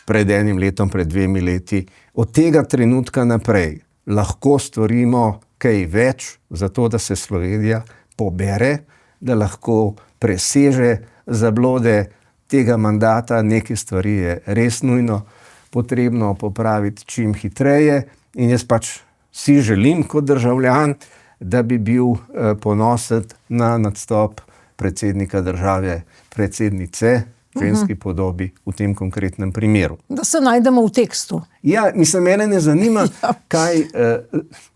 pred enim letom, pred 2 leti. Od tega trenutka naprej lahko storimo kaj več za to, da se Slovenija pobere, da lahko preseže zablode tega mandata. Neke stvari je res nujno potrebno popraviti čim hitreje in jaz pač si želim kot državljan, da bi bil ponosen na nastop predsednika države, predsednice, ženski podobi v tem konkretnem primeru. Da se najdemo v tekstu. Ja, mislim, mene ne zanima,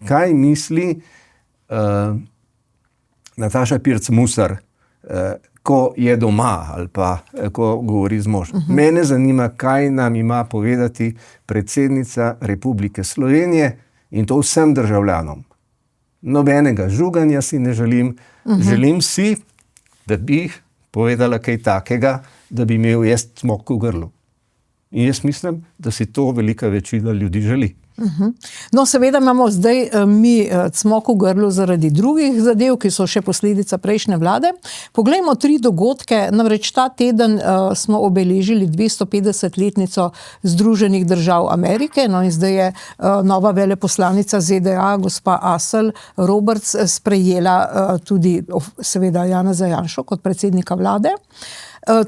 kaj misli Nataša Pirc-Musar, ko je doma ali pa ko govori z možem. Mene zanima, kaj nam ima povedati predsednica Republike Slovenije in to vsem državljanom. Nobenega žuganja si ne želim. Želim si, da bi povedala kaj takega, da bi imel jaz cmok v grlu. In jaz mislim, da si to velika večina ljudi želi. No, seveda imamo zdaj mi cmok v grlu zaradi drugih zadev, ki so še posledica prejšnje vlade. Poglejmo 3 dogodke. Namreč ta teden smo obeležili 250-letnico Združenih držav Amerike. No, in zdaj je nova veleposlanica ZDA, gospa Asel Roberts, sprejela tudi seveda Janeza Janšo kot predsednika vlade.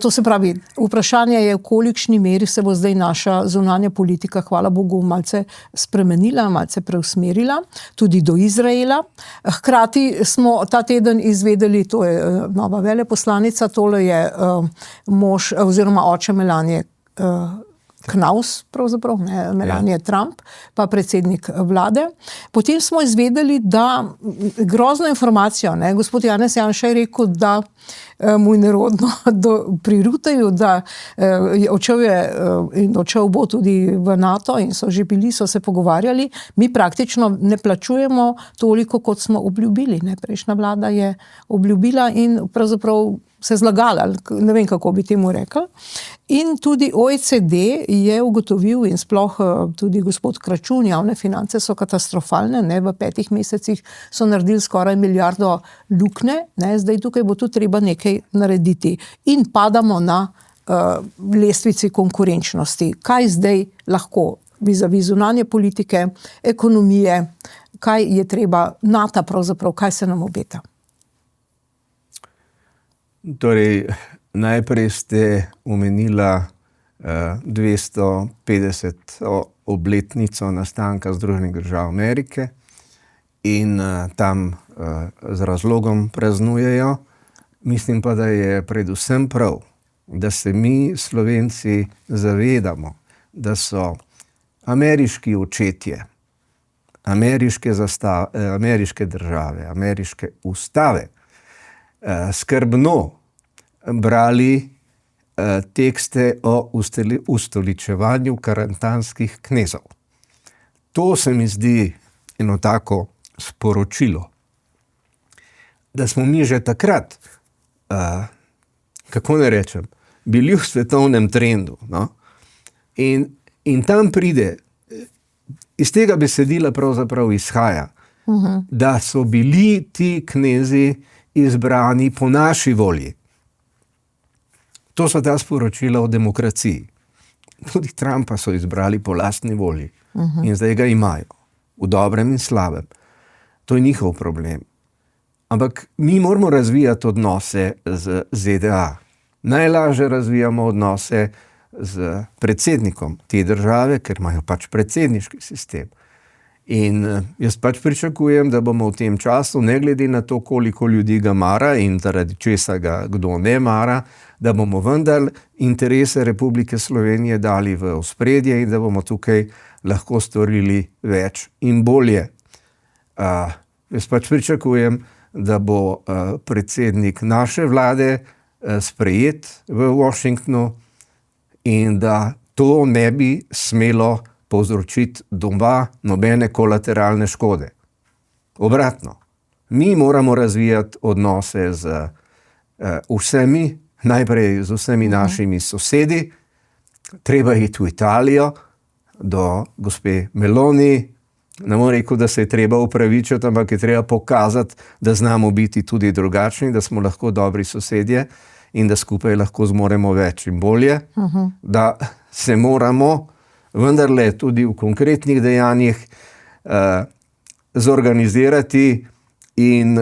To se pravi, vprašanje je, v kolikšni meri se bo zdaj naša zunanja politika, hvala Bogu, malce spremenila, malce preusmerila, tudi do Izraela. Hkrati smo ta teden izvedeli, to je nova veleposlanica, tole je mož oziroma oče Melanije Knaus, pravzaprav, ne, Melania Trump, pa predsednik vlade. Potem smo izvedeli, da grozno informacijo, ne, gospod Janez Janša je rekel, da mu je nerodno pri Ruteju, da odšel bo tudi v NATO in so se pogovarjali. Mi praktično ne plačujemo toliko, kot smo obljubili. Ne. Prejšnja vlada je obljubila in pravzaprav se zlagala, ne vem, kako bi temu rekel. In tudi OECD je ugotovil in sploh tudi gospod Kračun, javne finance so katastrofalne, ne, v 5 mesecih so naredili skoraj milijardo luknje, ne, zdaj tukaj bo tudi treba nekaj narediti. In padamo na lestvici konkurenčnosti. Kaj zdaj lahko vizavi zunanje politike, ekonomije, kaj je treba, NATO pravzaprav, kaj se nam obeta? Torej, najprej ste omenila 250. obletnico nastanka Združenih držav Amerike in tam z razlogom praznujejo. Mislim pa, da je predvsem prav, da se mi Slovenci zavedamo, da so ameriški očetje, ameriške države, ameriške ustave skrbno brali tekste o ustoličevanju karantanskih knezov. To se mi zdi eno tako sporočilo, da smo mi že takrat, kako ne rečem, bili v svetovnem trendu. No? In tam pride, iz tega besedila pravzaprav izhaja, da so bili ti knezi izbrani po naši volji. To so ta sporočila o demokraciji. Tudi Trumpa so izbrali po lastni volji. In zdaj ga imajo. V dobrem in slabem. To je njihov problem. Ampak mi moramo razvijati odnose z ZDA. Najlažje razvijamo odnose z predsednikom te države, ker imajo pač predsedniški sistem. In jaz pač pričakujem, da bomo v tem času, ne glede na to, koliko ljudi ga mara in zaradi česa ga kdo ne mara, da bomo vendar interese Republike Slovenije dali v ospredje in da bomo tukaj lahko storili več in bolje. Jaz pač pričakujem, da bo predsednik naše vlade sprejet v Washingtonu in da to ne bi smelo povzročiti doma nobene kolateralne škode. Obratno, mi moramo razvijati odnose z vsemi, najprej z vsemi našimi sosedi, treba iti v Italijo, do gospe Meloni. Ne bom rekel, da se je treba upravičiti, ampak je treba pokazati, da znamo biti tudi drugačni, da smo lahko dobri sosedje in da skupaj lahko zmoremo več in bolje, da se moramo vendarle tudi v konkretnih dejanjih zorganizirati in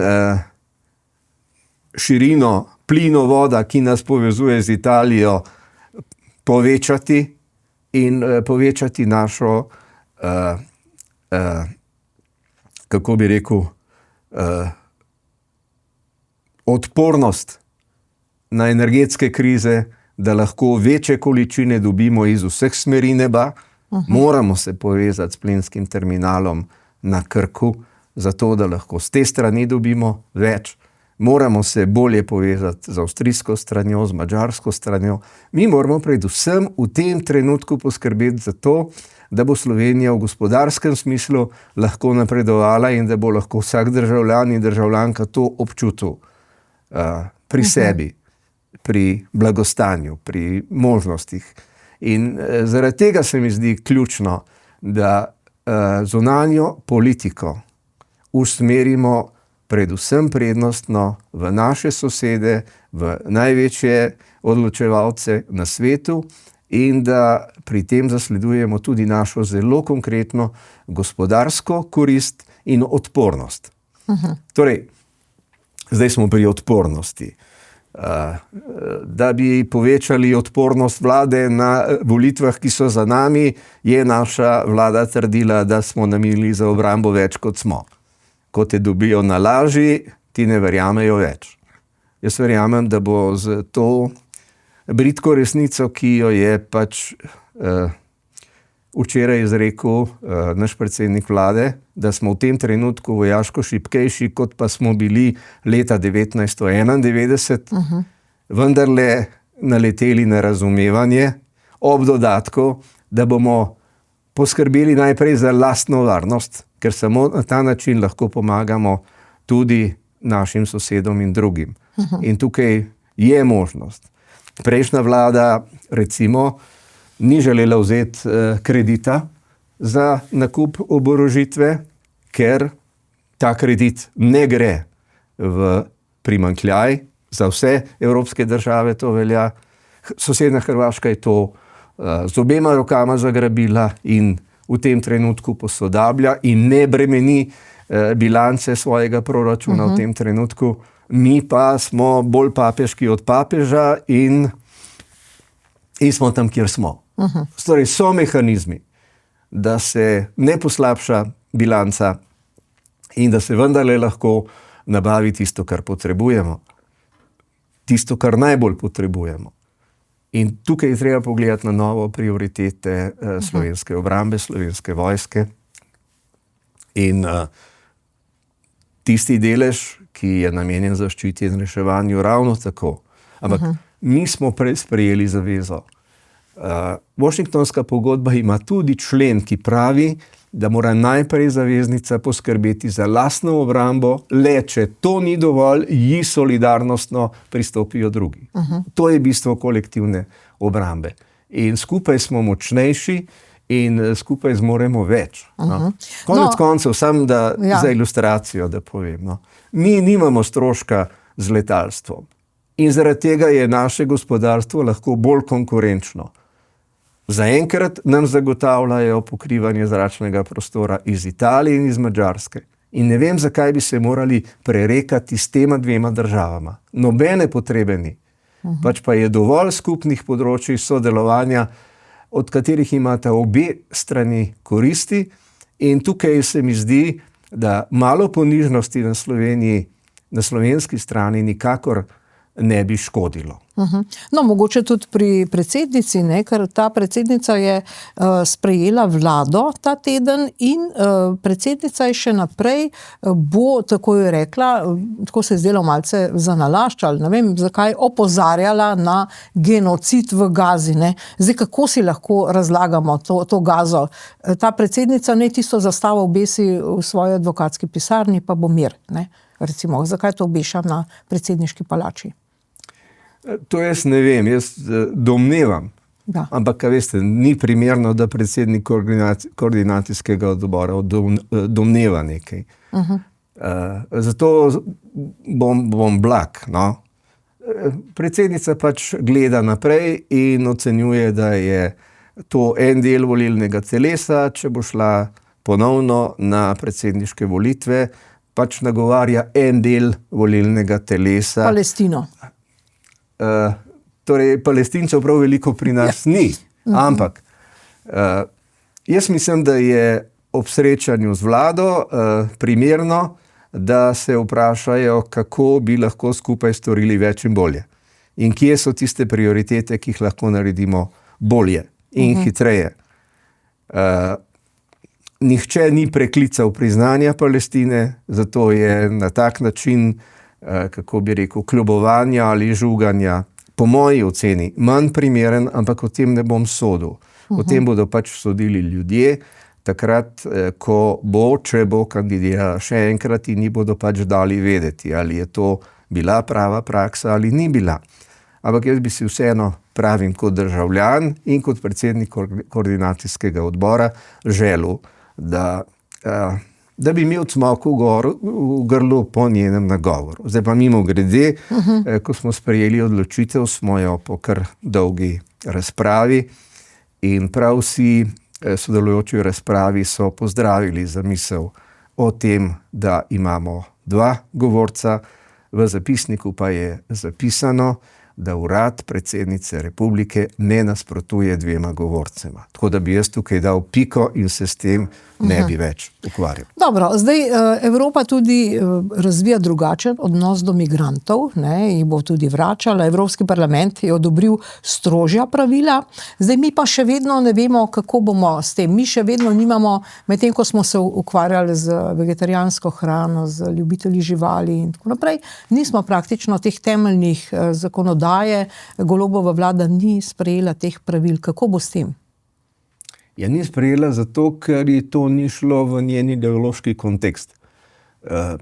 širino plinovoda, ki nas povezuje z Italijo, povečati in povečati našo kako bi rekel, odpornost na energetske krize, da lahko večje količine dobimo iz vseh smeri neba. Moramo se povezati s plinskim terminalom na Krku, zato da lahko z te strani dobimo več. Moramo se bolje povezati z avstrijsko stranjo, z madžarsko stranjo. Mi moramo predvsem v tem trenutku poskrbeti za to, da bo Slovenija v gospodarskem smislu lahko napredovala in da bo lahko vsak državljan in državljanka to občutil pri sebi, pri blagostanju, pri možnostih. In zaradi tega se mi zdi ključno, da zunanjo politiko usmerimo predvsem prednostno v naše sosede, v največje odločevalce na svetu in da pri tem zasledujemo tudi našo zelo konkretno gospodarsko korist in odpornost. Torej, zdaj smo pri odpornosti. Da bi povečali odpornost vlade na volitvah, ki so za nami, je naša vlada trdila, da smo namenili za obrambo več, kot smo. Ko te dobijo na laži, ti ne verjamejo več. Jaz verjamem, da bo z to bridko resnico, ki jo je pač včeraj izrekel naš predsednik vlade, da smo v tem trenutku vojaško šibkejši, kot pa smo bili leta 1991, vendarle naleteli na razumevanje ob dodatku, da bomo poskrbeli najprej za lastno varnost, ker samo na ta način lahko pomagamo tudi našim sosedom in drugim. In tukaj je možnost. Prejšnja vlada, recimo, ni želela vzeti kredita za nakup oborožitve, ker ta kredit ne gre v primanjkljaj. Za vse evropske države to velja. Sosednja Hrvaška je to z obema rokama zagrabila in v tem trenutku posodablja in ne bremeni bilance svojega proračuna v tem trenutku. Mi pa smo bolj papeški od papeža in smo tam, kjer smo. Torej, so mehanizmi, da se ne poslabša bilanca in da se vendarle lahko nabavi tisto, kar potrebujemo. Tisto, kar najbolj potrebujemo. In tukaj je treba pogledati na novo prioritete slovenske obrambe, slovenske vojske. In tisti delež, ki je namenjen zaščiti in reševanju, ravno tako. Ampak mi smo sprejeli zavezo. Washingtonska pogodba ima tudi člen, ki pravi, da mora najprej zaveznica poskrbeti za lastno obrambo, le če to ni dovolj, ji solidarnostno pristopijo drugi. To je bistvo kolektivne obrambe. In skupaj smo močnejši in skupaj zmoremo več. Konec koncev, samo za ilustracijo, da povem. Mi nimamo stroška z letalstvom. In zaradi tega je naše gospodarstvo lahko bolj konkurenčno. Zaenkrat nam zagotavljajo pokrivanje zračnega prostora iz Italije in iz Madžarske. In ne vem, zakaj bi se morali prerekati s tema dvema državama. Nobene potrebe ni. Pač pa je dovolj skupnih področij sodelovanja, od katerih imata obe strani koristi. In tukaj se mi zdi, da malo ponižnosti na Sloveniji, na slovenski strani nikakor ne bi škodilo. No, mogoče tudi pri predsednici, ne, ker ta predsednica je sprejela vlado ta teden in predsednica je še naprej bo, tako je rekla, tako se je zdelo malce zanalašč, ali ne vem, zakaj, opozarjala na genocid v Gazi. Ne. Zdaj, kako si lahko razlagamo to Gazo? Ta predsednica ne tisto zastavo obesi v svoji advokatski pisarni, pa bo mir. Ne. Recimo, zakaj to obeša na predsedniški palači? To jaz ne vem, jaz domnevam. Da. Ampak, veste, ni primerno, da predsednik koordinacijskega odbora domneva nekaj. Zato bom blag. No? Predsednica pač gleda naprej in ocenjuje, da je to en del volilnega telesa, če bo šla ponovno na predsedniške volitve, pač nagovarja en del volilnega telesa. Palestino. Torej, Palestincev prav veliko pri nas ni, ampak jaz mislim, da je ob srečanju z vlado primerno, da se vprašajo, kako bi lahko skupaj storili več in bolje. In kje so tiste prioritete, ki jih lahko naredimo bolje in hitreje. Nihče ni preklical priznanja Palestine, zato je na tak način, kako bi rekel, kljubovanja ali žuganja, po moji oceni, manj primeren, ampak o tem ne bom sodil. O tem bodo pač sodili ljudje, takrat, ko bo, če bo kandidirala še enkrat in ji bodo pač dali vedeti, ali je to bila prava praksa ali ni bila. Ampak jaz bi si vseeno, pravim, kot državljan in kot predsednik koordinacijskega odbora želel, da bi imel cmok v grlu po njenem nagovoru. Zdaj pa mimo grede, ko smo sprejeli odločitev, smo jo po kar dolgi razpravi in prav vsi sodelujoči v razpravi so pozdravili zamisel o tem, da imamo dva govorca, v zapisniku pa je zapisano, da urad predsednice republike ne nasprotuje dvema govorcema. Tako da bi jaz tukaj dal piko in se s tem ne bi več ukvarjal. Dobro, zdaj Evropa tudi razvija drugačen odnos do migrantov, ne, jih bo tudi vračala. Evropski parlament je odobril strožja pravila. Zdaj mi pa še vedno ne vemo, kako bomo s tem. Mi še vedno nimamo, medtem ko smo se ukvarjali z vegetarijansko hrano, z ljubitelji živali in tako naprej, nismo praktično teh temeljnih zakonodaje, Golobova vlada ni sprejela teh pravil. Kako bo s tem? Ja, ni sprejela zato, ker ji to ni šlo v njen ideološki kontekst.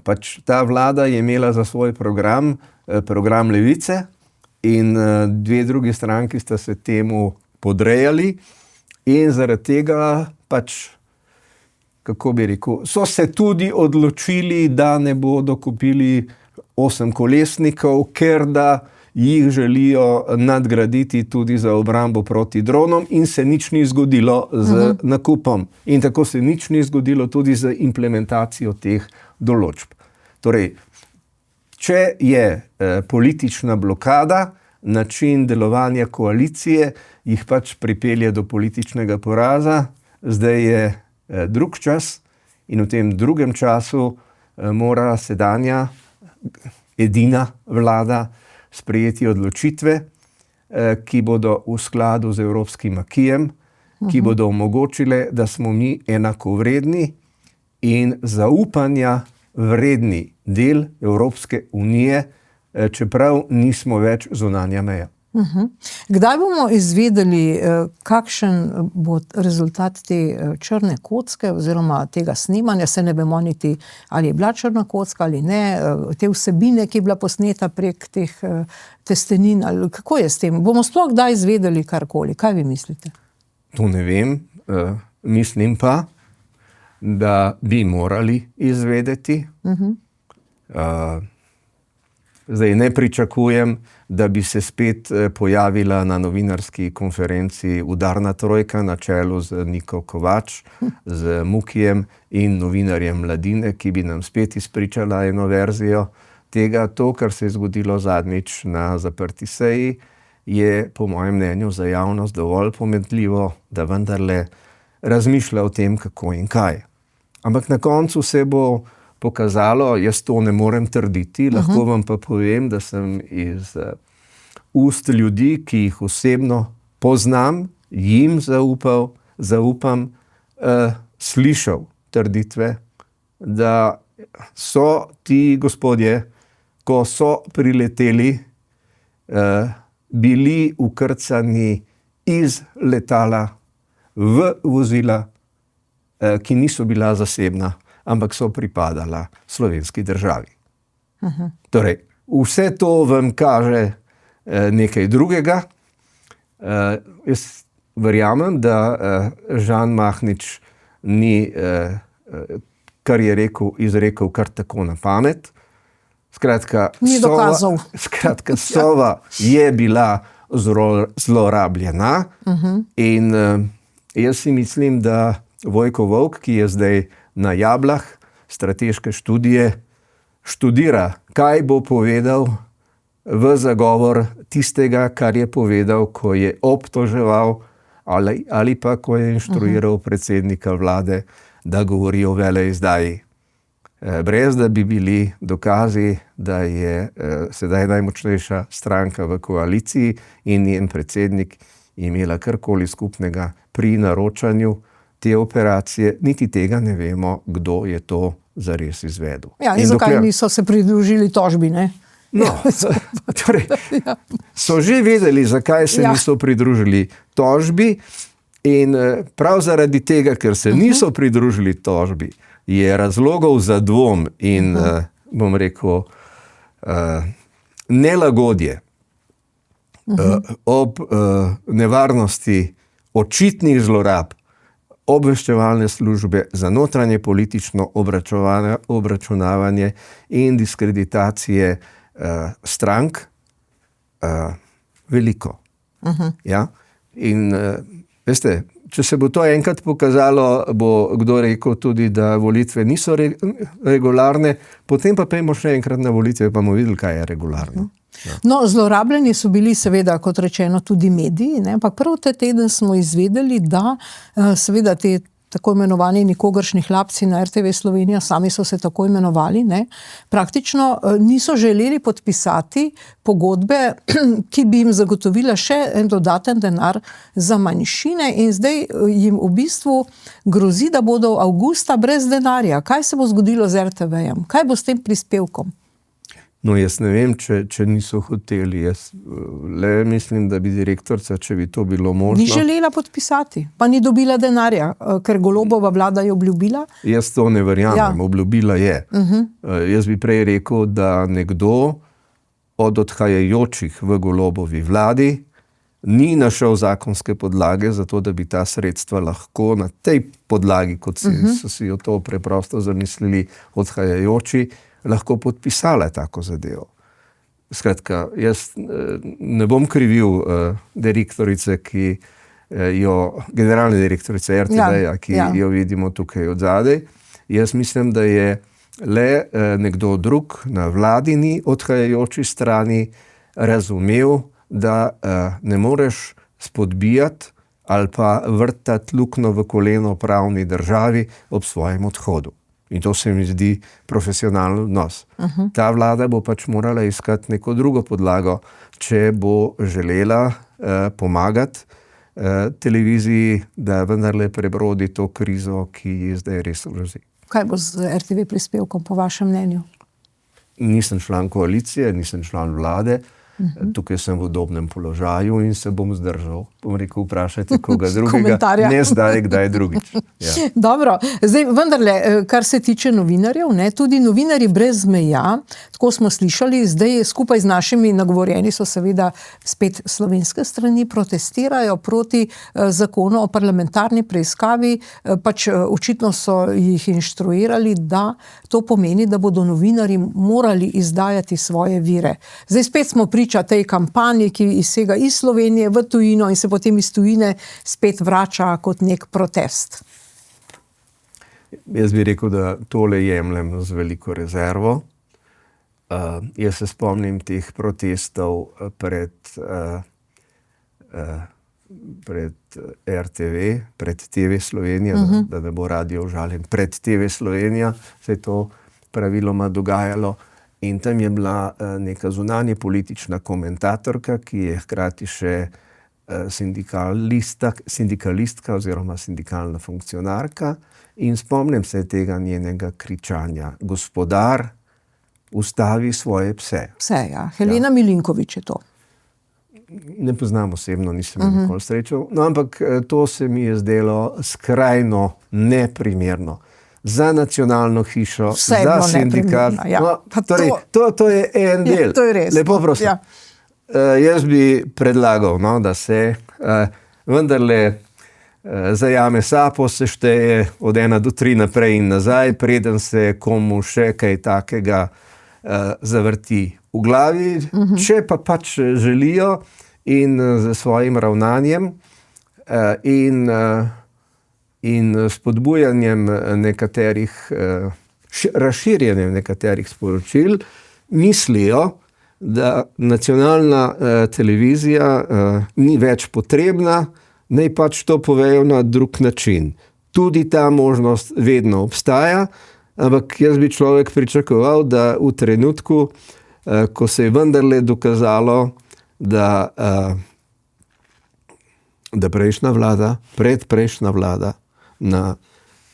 Pač ta vlada je imela za svoj program Levice in dve drugi stranki sta se temu podrejali in zaradi tega pač, kako bi rekel, so se tudi odločili, da ne bodo kupili 8 kolesnikov, ker da jih želijo nadgraditi tudi za obrambo proti dronom in se nič ni zgodilo z nakupom. In tako se nič ni zgodilo tudi z implementacijo teh določb. Torej, če je politična blokada, način delovanja koalicije jih pač pripelje do političnega poraza, zdaj je drug čas in v tem drugem času mora sedanja edina vlada sprejeti odločitve, ki bodo v skladu z evropskim akijem, ki bodo omogočile, da smo mi enakovredni in zaupanja vredni del Evropske unije, čeprav nismo več zunanja meja. Kdaj bomo izvedeli, kakšen bo rezultat te črne kocke oziroma tega snemanja? Se ne vemo niti, ali je bila črna kocka ali ne, te vsebine, ki je bila posneta prek teh testenin, ali kako je s tem? Bomo sploh kdaj izvedeli karkoli? Kaj vi mislite? To ne vem, mislim pa, da bi morali izvedeti. Zdaj ne pričakujem, da bi se spet pojavila na novinarski konferenci udarna trojka na čelu z Niko Kovač, z Mukijem in novinarjem Mladine, ki bi nam spet izpričala eno verzijo tega. To, kar se je zgodilo zadnjič na zaprti seji, je po mojem mnenju za javnost dovolj pomenljivo, da vendarle razmišlja o tem, kako in kaj. Ampak na koncu se bo pokazalo, jaz to ne morem trditi, lahko vam pa povem, da sem iz ust ljudi, ki jih osebno poznam, jim zaupam, slišal trditve, da so ti gospodje, ko so prileteli, bili ukrcani iz letala v vozila, ki niso bila zasebna, ampak so pripadala slovenski državi. Torej, vse to vam kaže nekaj drugega. Jaz verjamem, da Žan Mahnič ni, kar je izrekel kar tako na pamet. Skratka, Sova je bila zlorabljena in jaz si mislim, da Vojko Volk, ki je zdaj na Jablah strateške študije, študira, kaj bo povedal v zagovor tistega, kar je povedal, ko je obtoževal ali pa ko je inštruiral predsednika vlade, da govori o veleizdaji. Brez da bi bili dokazi, da je sedaj najmočnejša stranka v koaliciji in njen predsednik imela karkoli skupnega pri naročanju te operacije, niti tega ne vemo, kdo je to zares izvedel. Ja, in zakaj niso se pridružili tožbi, ne? No, torej, so že vedeli, zakaj se niso pridružili tožbi in prav zaradi tega, ker se niso pridružili tožbi, je razlogov za dvom in, bom rekel, nelagodje ob nevarnosti očitnih zlorab obveščevalne službe za notranje politično obračunavanje in diskreditacije strank veliko. Ja? In veste, če se bo to enkrat pokazalo, bo kdo rekel tudi, da volitve niso regularne, potem pa pejmo še enkrat na volitve, pa bomo videli, kaj je regularno. Ja. No, zlorabljeni so bili seveda, kot rečeno, tudi mediji, ne? Ampak prav ta teden smo izvedeli, da seveda te tako imenovani nikogaršnji hlapci na RTV Slovenija, sami so se tako imenovali, ne? Praktično niso želeli podpisati pogodbe, ki bi jim zagotovila še en dodaten denar za manjšine in zdaj jim v bistvu grozi, da bodo avgusta brez denarja. Kaj se bo zgodilo z RTV-jem? Kaj bo s tem prispevkom? No, jaz ne vem, če niso hoteli. Jaz le mislim, da bi direktorica, če bi to bilo možno... Ni želela podpisati, pa ni dobila denarja, ker Golobova vlada je obljubila? Jaz to ne verjamem, obljubila je. Jaz bi prej rekel, da nekdo od odhajajočih v Golobovi vladi ni našel zakonske podlage za to, da bi ta sredstva lahko na tej podlagi, kot so si jo to preprosto zamislili odhajajoči, lahko podpisala tako zadevo. Skratka, jaz ne bom krivil direktorice, generalne direktorice RTV-ja, ki jo vidimo tukaj odzadaj. Jaz mislim, da je le nekdo drug na vladini odhajajoči strani razumel, da ne moreš spodbijati ali pa vrtati luknjo v koleno pravni državi ob svojem odhodu. In to se mi zdi profesionalen odnos. Ta vlada bo pač morala iskati neko drugo podlago, če bo želela pomagati televiziji, da vendarle prebrodi to krizo, ki ji zdaj res grozi. Kaj bo z RTV prispevkom, po vašem mnenju? Nisem član koalicije, nisem član vlade, Tukaj sem v udobnem položaju in se bom zdržal. Bom rekel, vprašajte koga drugega, Komentarja. ne zdaj, kdaj drugič. Ja. Dobro, zdaj vendarle, kar se tiče novinarjev, ne, tudi novinarji brez meja, tako smo slišali, zdaj skupaj z našimi nagovorjeni so seveda spet slovenske strani, protestirajo proti zakonu o parlamentarni preiskavi, pač očitno so jih inštruirali, da to pomeni, da bodo novinarji morali izdajati svoje vire. Zdaj spet smo priča tej kampanji, ki izsega iz Slovenije v tujino in se potem iz tujine spet vrača kot nek protest. Jaz bi rekel, da tole jemljem z veliko rezervo. Jaz se spomnim teh protestov pred RTV, pred TV Slovenija, da ne bo radio užaljen, pred TV Slovenija se je to praviloma dogajalo. In tam je bila neka zunanje politična komentatorka, ki je hkrati še sindikalistka oziroma sindikalna funkcionarka. In spomnim se tega njenega kričanja: gospodar, ustavi svoje pse. Pse, ja. Helena Milinković je to. Ne poznam osebno, nisem nikoli srečal. No, ampak to se mi je zdelo skrajno neprimerno. Za nacionalno hišo, za sindikat. Ja. No, torej, to je en del. To je res. Lepo prosim. Ja. Jaz bi predlagal, no, da se vendarle zajame sapo, se šteje od 1 do 3 naprej in nazaj, preden se komu še kaj takega zavrti v glavi. Če pa pač želijo in z svojim ravnanjem in spodbujanjem nekaterih, razširjanjem nekaterih sporočil, mislijo, da nacionalna televizija ni več potrebna, naj pač to povejo na drug način. Tudi ta možnost vedno obstaja, ampak jaz bi človek pričakoval, da v trenutku, ko se je vendarle dokazalo, da prejšnja vlada, predprejšnja vlada na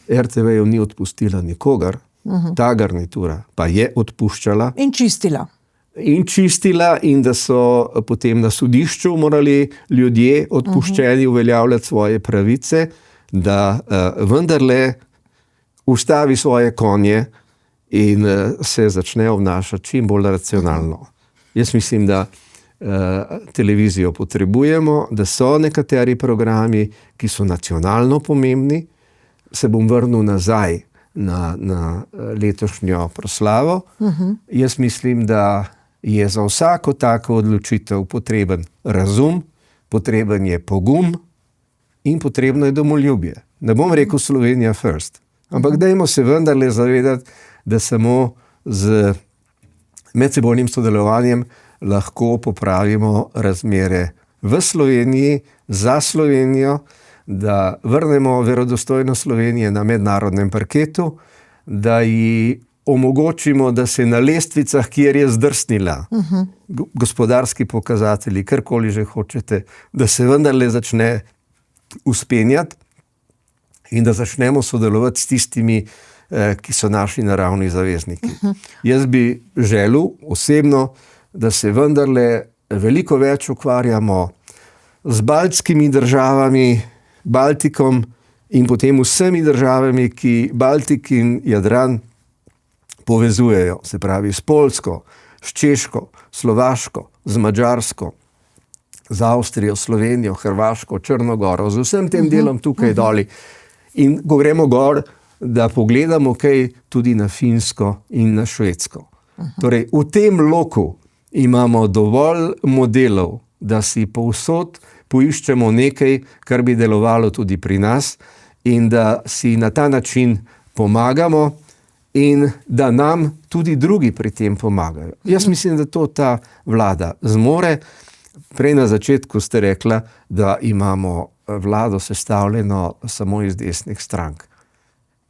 RTV-ju ni odpustila nikogar, ta garnitura pa je odpuščala. In čistila. In da so potem na sodišču morali ljudje odpuščeni uveljavljati svoje pravice, da vendarle ustavi svoje konje in se začne obnašati čim bolj racionalno. Jaz mislim, da televizijo potrebujemo, da so nekateri programi, ki so nacionalno pomembni. Se bom vrnil nazaj na letošnjo proslavo. Jaz mislim, da je za vsako tako odločitev potreben razum, potreben je pogum in potrebno je domoljubje. Ne bom rekel Slovenija first, ampak dajmo se vendarle zavedati, da samo z medsebojnim sodelovanjem lahko popravimo razmere v Sloveniji, za Slovenijo, da vrnemo verodostojnost Slovenije na mednarodnem parketu, da ji omogočimo, da se na lestvicah, kjer je zdrsnila, gospodarski pokazatelji, karkoli že hočete, da se vendarle začne uspenjati in da začnemo sodelovati s tistimi, ki so naši naravni zavezniki. Jaz bi želel osebno, da se vendarle veliko več ukvarjamo z baltskimi državami, Baltikom in potem vsemi državami, ki Baltik in Jadran povezujejo, se pravi s Poljsko, s Češko, Slovaško, z Madžarsko, z Avstrijo, Slovenijo, Hrvaško, Črnogoro, z vsem tem delom tukaj doli. In ko gremo gor, da pogledamo kaj tudi na Finsko in na Švedsko. Torej, v tem loku imamo dovolj modelov, da si povsod poiščemo nekaj, kar bi delovalo tudi pri nas in da si na ta način pomagamo in da nam tudi drugi pri tem pomagajo. Jaz mislim, da to ta vlada zmore. Prej na začetku ste rekla, da imamo vlado sestavljeno samo iz desnih strank.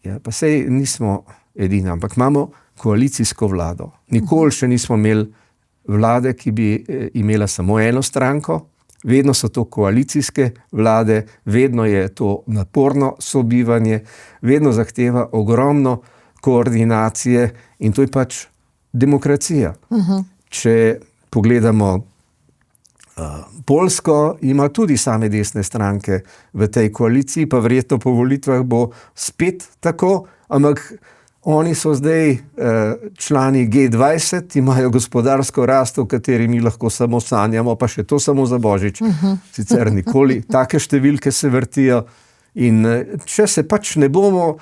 Ja, pa sej nismo edina, ampak imamo koalicijsko vlado. Nikoli še nismo imeli vlade, ki bi imela samo eno stranko. Vedno so to koalicijske vlade, vedno je to naporno sobivanje, vedno zahteva ogromno koordinacije in to je pač demokracija. Če pogledamo Poljsko ima tudi same desne stranke v tej koaliciji, pa verjetno po volitvah bo spet tako, ampak oni so zdaj člani G20, imajo gospodarsko rast, o kateri mi lahko samo sanjamo, pa še to samo za Božič. Sicer nikoli take številke se vrtijo in če se pač ne bomo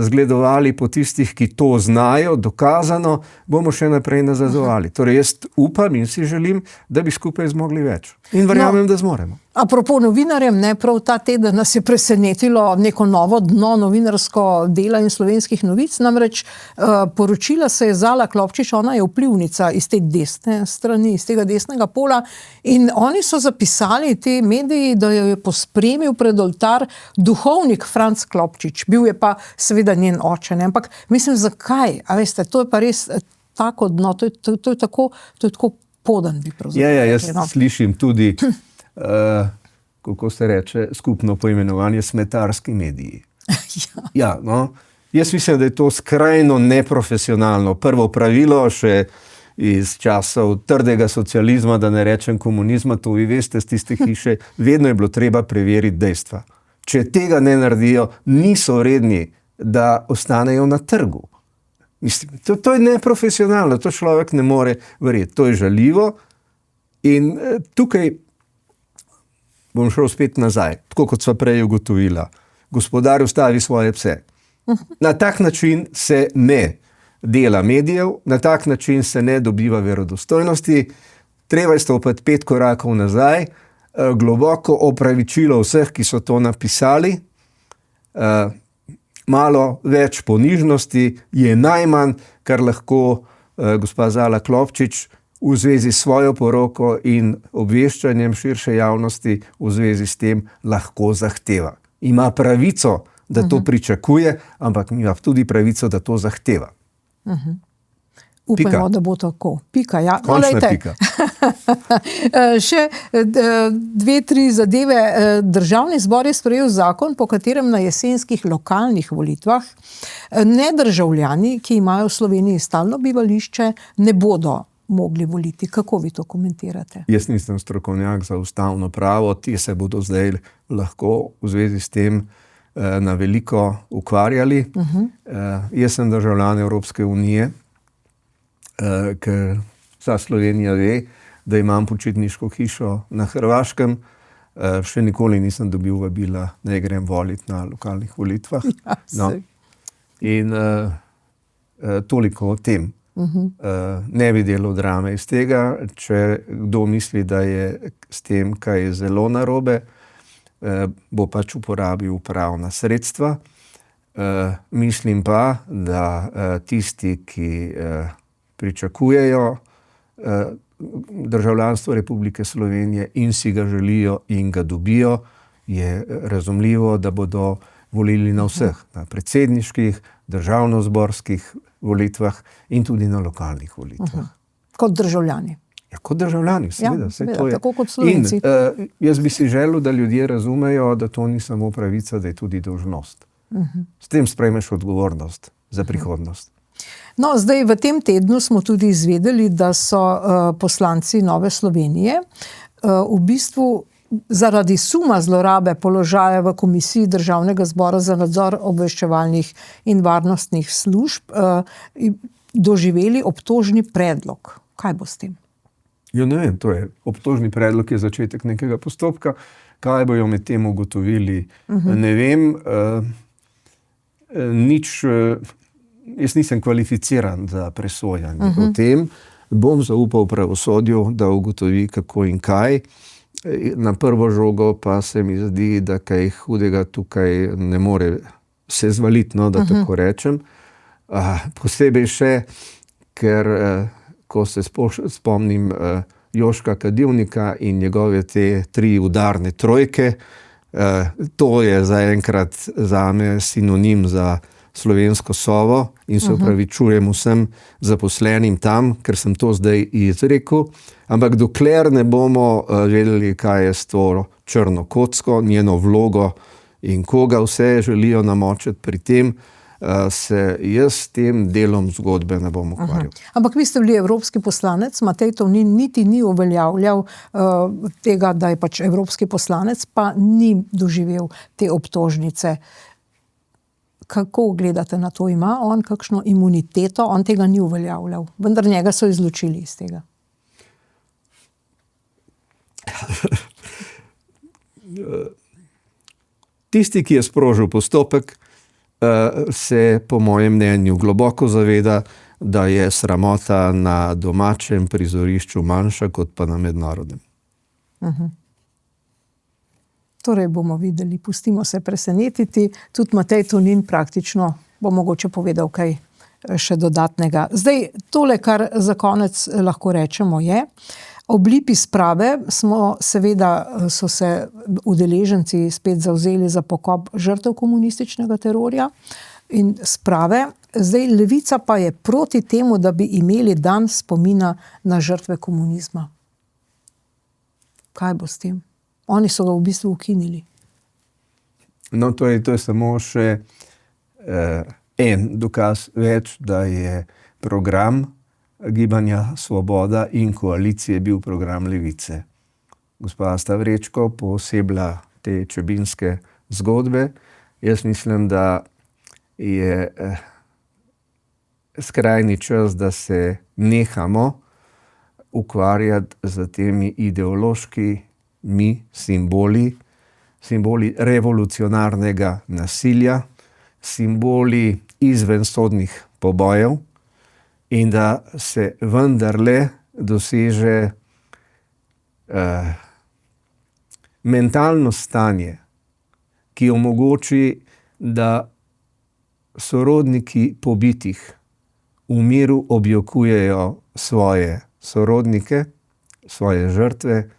zgledovali po tistih, ki to znajo, dokazano, bomo še naprej nazadovali. Torej jaz upam in si želim, da bi skupaj zmogli več. In verjamem, da zmoremo. Apropo novinarjem, prav ta teden nas je presenetilo neko novo dno novinarsko dela in slovenskih novic, namreč poročila se je Zala Klopčič, ona je vplivnica iz te desne strani, iz tega desnega pola in oni so zapisali te mediji, da jo je pospremil pred oltar duhovnik Franc Klopčič, bil je pa seveda njen oče, ne? Ampak mislim, zakaj? A veste, to je pa res tako dno, to je tako podan bi pravzaprav. Ja, jaz slišim tudi kako se reče, skupno poimenovanje smetarski mediji. Ja, no. Jaz mislim, da je to skrajno neprofesionalno. Prvo pravilo še iz časov trdega socializma, da ne rečem komunizma, to vi veste z tiste hiše, vedno je bilo treba preveriti dejstva. Če tega ne naredijo, niso vredni, da ostanejo na trgu. Mislim, to je neprofesionalno, to človek ne more verjeti. To je žaljivo in tukaj bom šel spet nazaj, tako kot sva prej ugotovila. Gospodar ustavi svoje pse. Na tak način se ne dela medijev, na tak način se ne dobiva verodostojnosti. Treba je stopiti 5 korakov nazaj, globoko opravičilo vseh, ki so to napisali, malo več ponižnosti je najmanj, kar lahko gospa Zala Klopčič v zvezi s svojo poroko in obveščanjem širše javnosti v zvezi s tem lahko zahteva. Ima pravico, da to pričakuje, ampak ima tudi pravico, da to zahteva. Upajmo, da bo tako. Pika, ja. Končna pika. Še 2-3 zadeve. Državni zbor je sprejel zakon, po katerem na jesenskih lokalnih volitvah nedržavljani, ki imajo v Sloveniji stalno bivališče, ne bodo mogli voliti. Kako vi to komentirate? Jaz nisem strokovnjak za ustavno pravo, ti se bodo zdaj lahko v zvezi s tem na veliko ukvarjali. Jaz sem državljan Evropske unije, ker vsa Slovenija ve, da imam počitniško hišo na Hrvaškem. Še nikoli nisem dobil vabila, da grem voliti na lokalnih volitvah. No. In toliko o tem. Ne bi delal drame iz tega, če kdo misli, da je s tem kaj zelo narobe, bo pač uporabil upravna sredstva. Mislim pa, da tisti, ki pričakujejo državljanstvo Republike Slovenije in si ga želijo in ga dobijo, je razumljivo, da bodo volili na vseh, na predsedniških, državnozborskih volitvah in tudi na lokalnih volitvah. Kot državljani. Ja, kot državljani, seveda. Ja, tako kot Slovenci. In jaz bi si želel, da ljudje razumejo, da to ni samo pravica, da je tudi dolžnost. S tem sprejmeš odgovornost za prihodnost. No, zdaj v tem tednu smo tudi izvedeli, da so poslanci Nove Slovenije v bistvu zaradi suma zlorabe položaja v Komisiji Državnega zbora za nadzor obveščevalnih in varnostnih služb doživeli obtožni predlog. Kaj bo s tem? Ja, ne vem, to je obtožni predlog, je začetek nekega postopka. Kaj bojo med tem ugotovili, ne vem. Jaz nisem kvalificiran za presojanje o tem. Bom zaupal pravosodju, da ugotovi kako in kaj. Na prvo žogo pa se mi zdi, da kaj hudega tukaj ne more se zvaliti, no, da tako rečem. Posebej še, ker ko se spomnim Joška Kadivnika in njegove te 3 udarne trojke, to je zaenkrat zame sinonim za slovensko Sovo in se opravičujem vsem zaposlenim tam, ker sem to zdaj izrekel. Ampak dokler ne bomo vedeli, kaj je s to črno kocko, njeno vlogo in koga vse želijo namočiti pri tem, se jaz s tem delom zgodbe ne bom ukvarjal. Ampak vi ste bili evropski poslanec, Matej Tonin niti ni uveljavljal tega, da je pač evropski poslanec, pa ni doživel te obtožnice. Kako gledate na to? Ima on kakšno imuniteto? On tega ni uveljavljal, vendar njega so izločili iz tega. Tisti, ki je sprožil postopek, se po mojem mnenju globoko zaveda, da je sramota na domačem prizorišču manjša kot pa na mednarodnem. Torej bomo videli, pustimo se presenetiti. Tudi Matej Tonin praktično bo mogoče povedal kaj še dodatnega. Zdaj, tole, kar za konec lahko rečemo, je, ob lipi sprave so se udeleženci spet zavzeli za pokop žrtev komunističnega terorja in sprave. Zdaj, Levica pa je proti temu, da bi imeli dan spomina na žrtve komunizma. Kaj bo s tem? Oni so ga v bistvu ukinili. No, to je samo še en dokaz več, da je program Gibanja Svoboda in koalicije bil program Levice. Gospa Stavrečko pooseblja te čebinske zgodbe. Jaz mislim, da je skrajni čas, da se nehamo ukvarjati z temi ideološkimi simboli revolucionarnega nasilja, simboli izvensodnih pobojev, in da se vendarle doseže mentalno stanje, ki omogoči, da sorodniki pobitih v miru objokujejo svoje sorodnike, svoje žrtve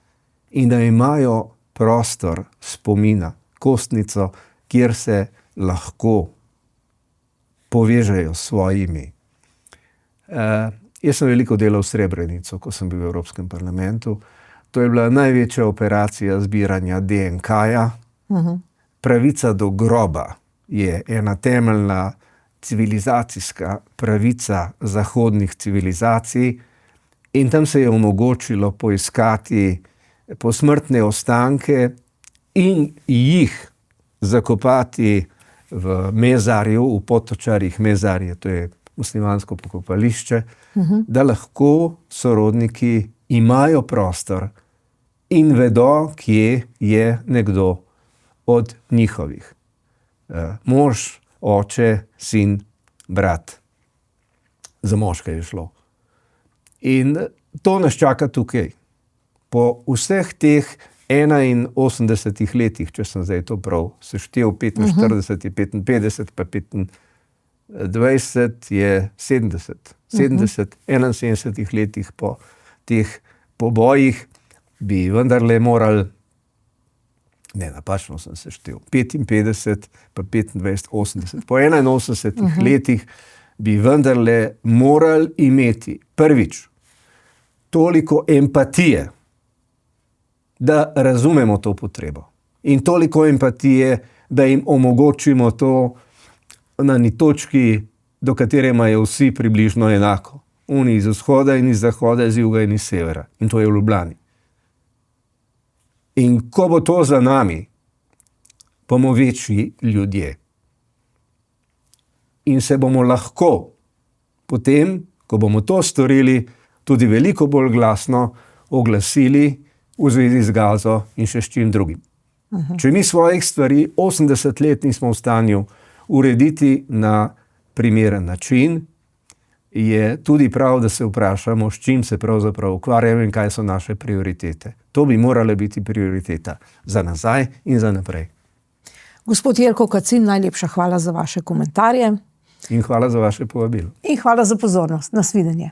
in da imajo prostor spomina, kostnico, kjer se lahko povežejo s svojimi. Jaz sem veliko delal v Srebrenico, ko sem bil v Evropskem parlamentu. To je bila največja operacija zbiranja DNK-ja. Pravica do groba je ena temeljna civilizacijska pravica zahodnih civilizacij in tam se je omogočilo poiskati posmrtne ostanke in jih zakopati v mezarju, v Potočarjih. Mezarje, to je muslimansko pokopališče, da lahko sorodniki imajo prostor in vedo, kje je nekdo od njihovih. Mož, oče, sin, brat. Za moške je šlo. In to nas čaka tukaj. Po vseh teh 81 letih, če sem zdaj to prav seštel, 45 je 55, pa 20 je 70. 71 letih po teh pobojih bi vendarle morali, napačno sem seštel, 55, pa 25, 80. Po 81 letih bi vendarle morali imeti prvič toliko empatije, da razumemo to potrebo. In toliko empatije, da jim omogočimo to na ni točki, do katere imajo vsi približno enako. Oni iz vzhoda in iz zahoda, iz juga in iz severa. In to je v Ljubljani. In ko bo to za nami, bomo večji ljudje. In se bomo lahko potem, ko bomo to storili, tudi veliko bolj glasno oglasili v zvezi z Gazo in še s čim drugim. Če mi svojih stvari 80 let nismo v stanju urediti na primeren način, je tudi prav, da se vprašamo, s čim se pravzaprav ukvarjamo in kaj so naše prioritete. To bi morala biti prioriteta za nazaj in za naprej. Gospod Jelko Kacin, najlepša hvala za vaše komentarje. In hvala za vaše povabilo. In hvala za pozornost. Nasvidenje.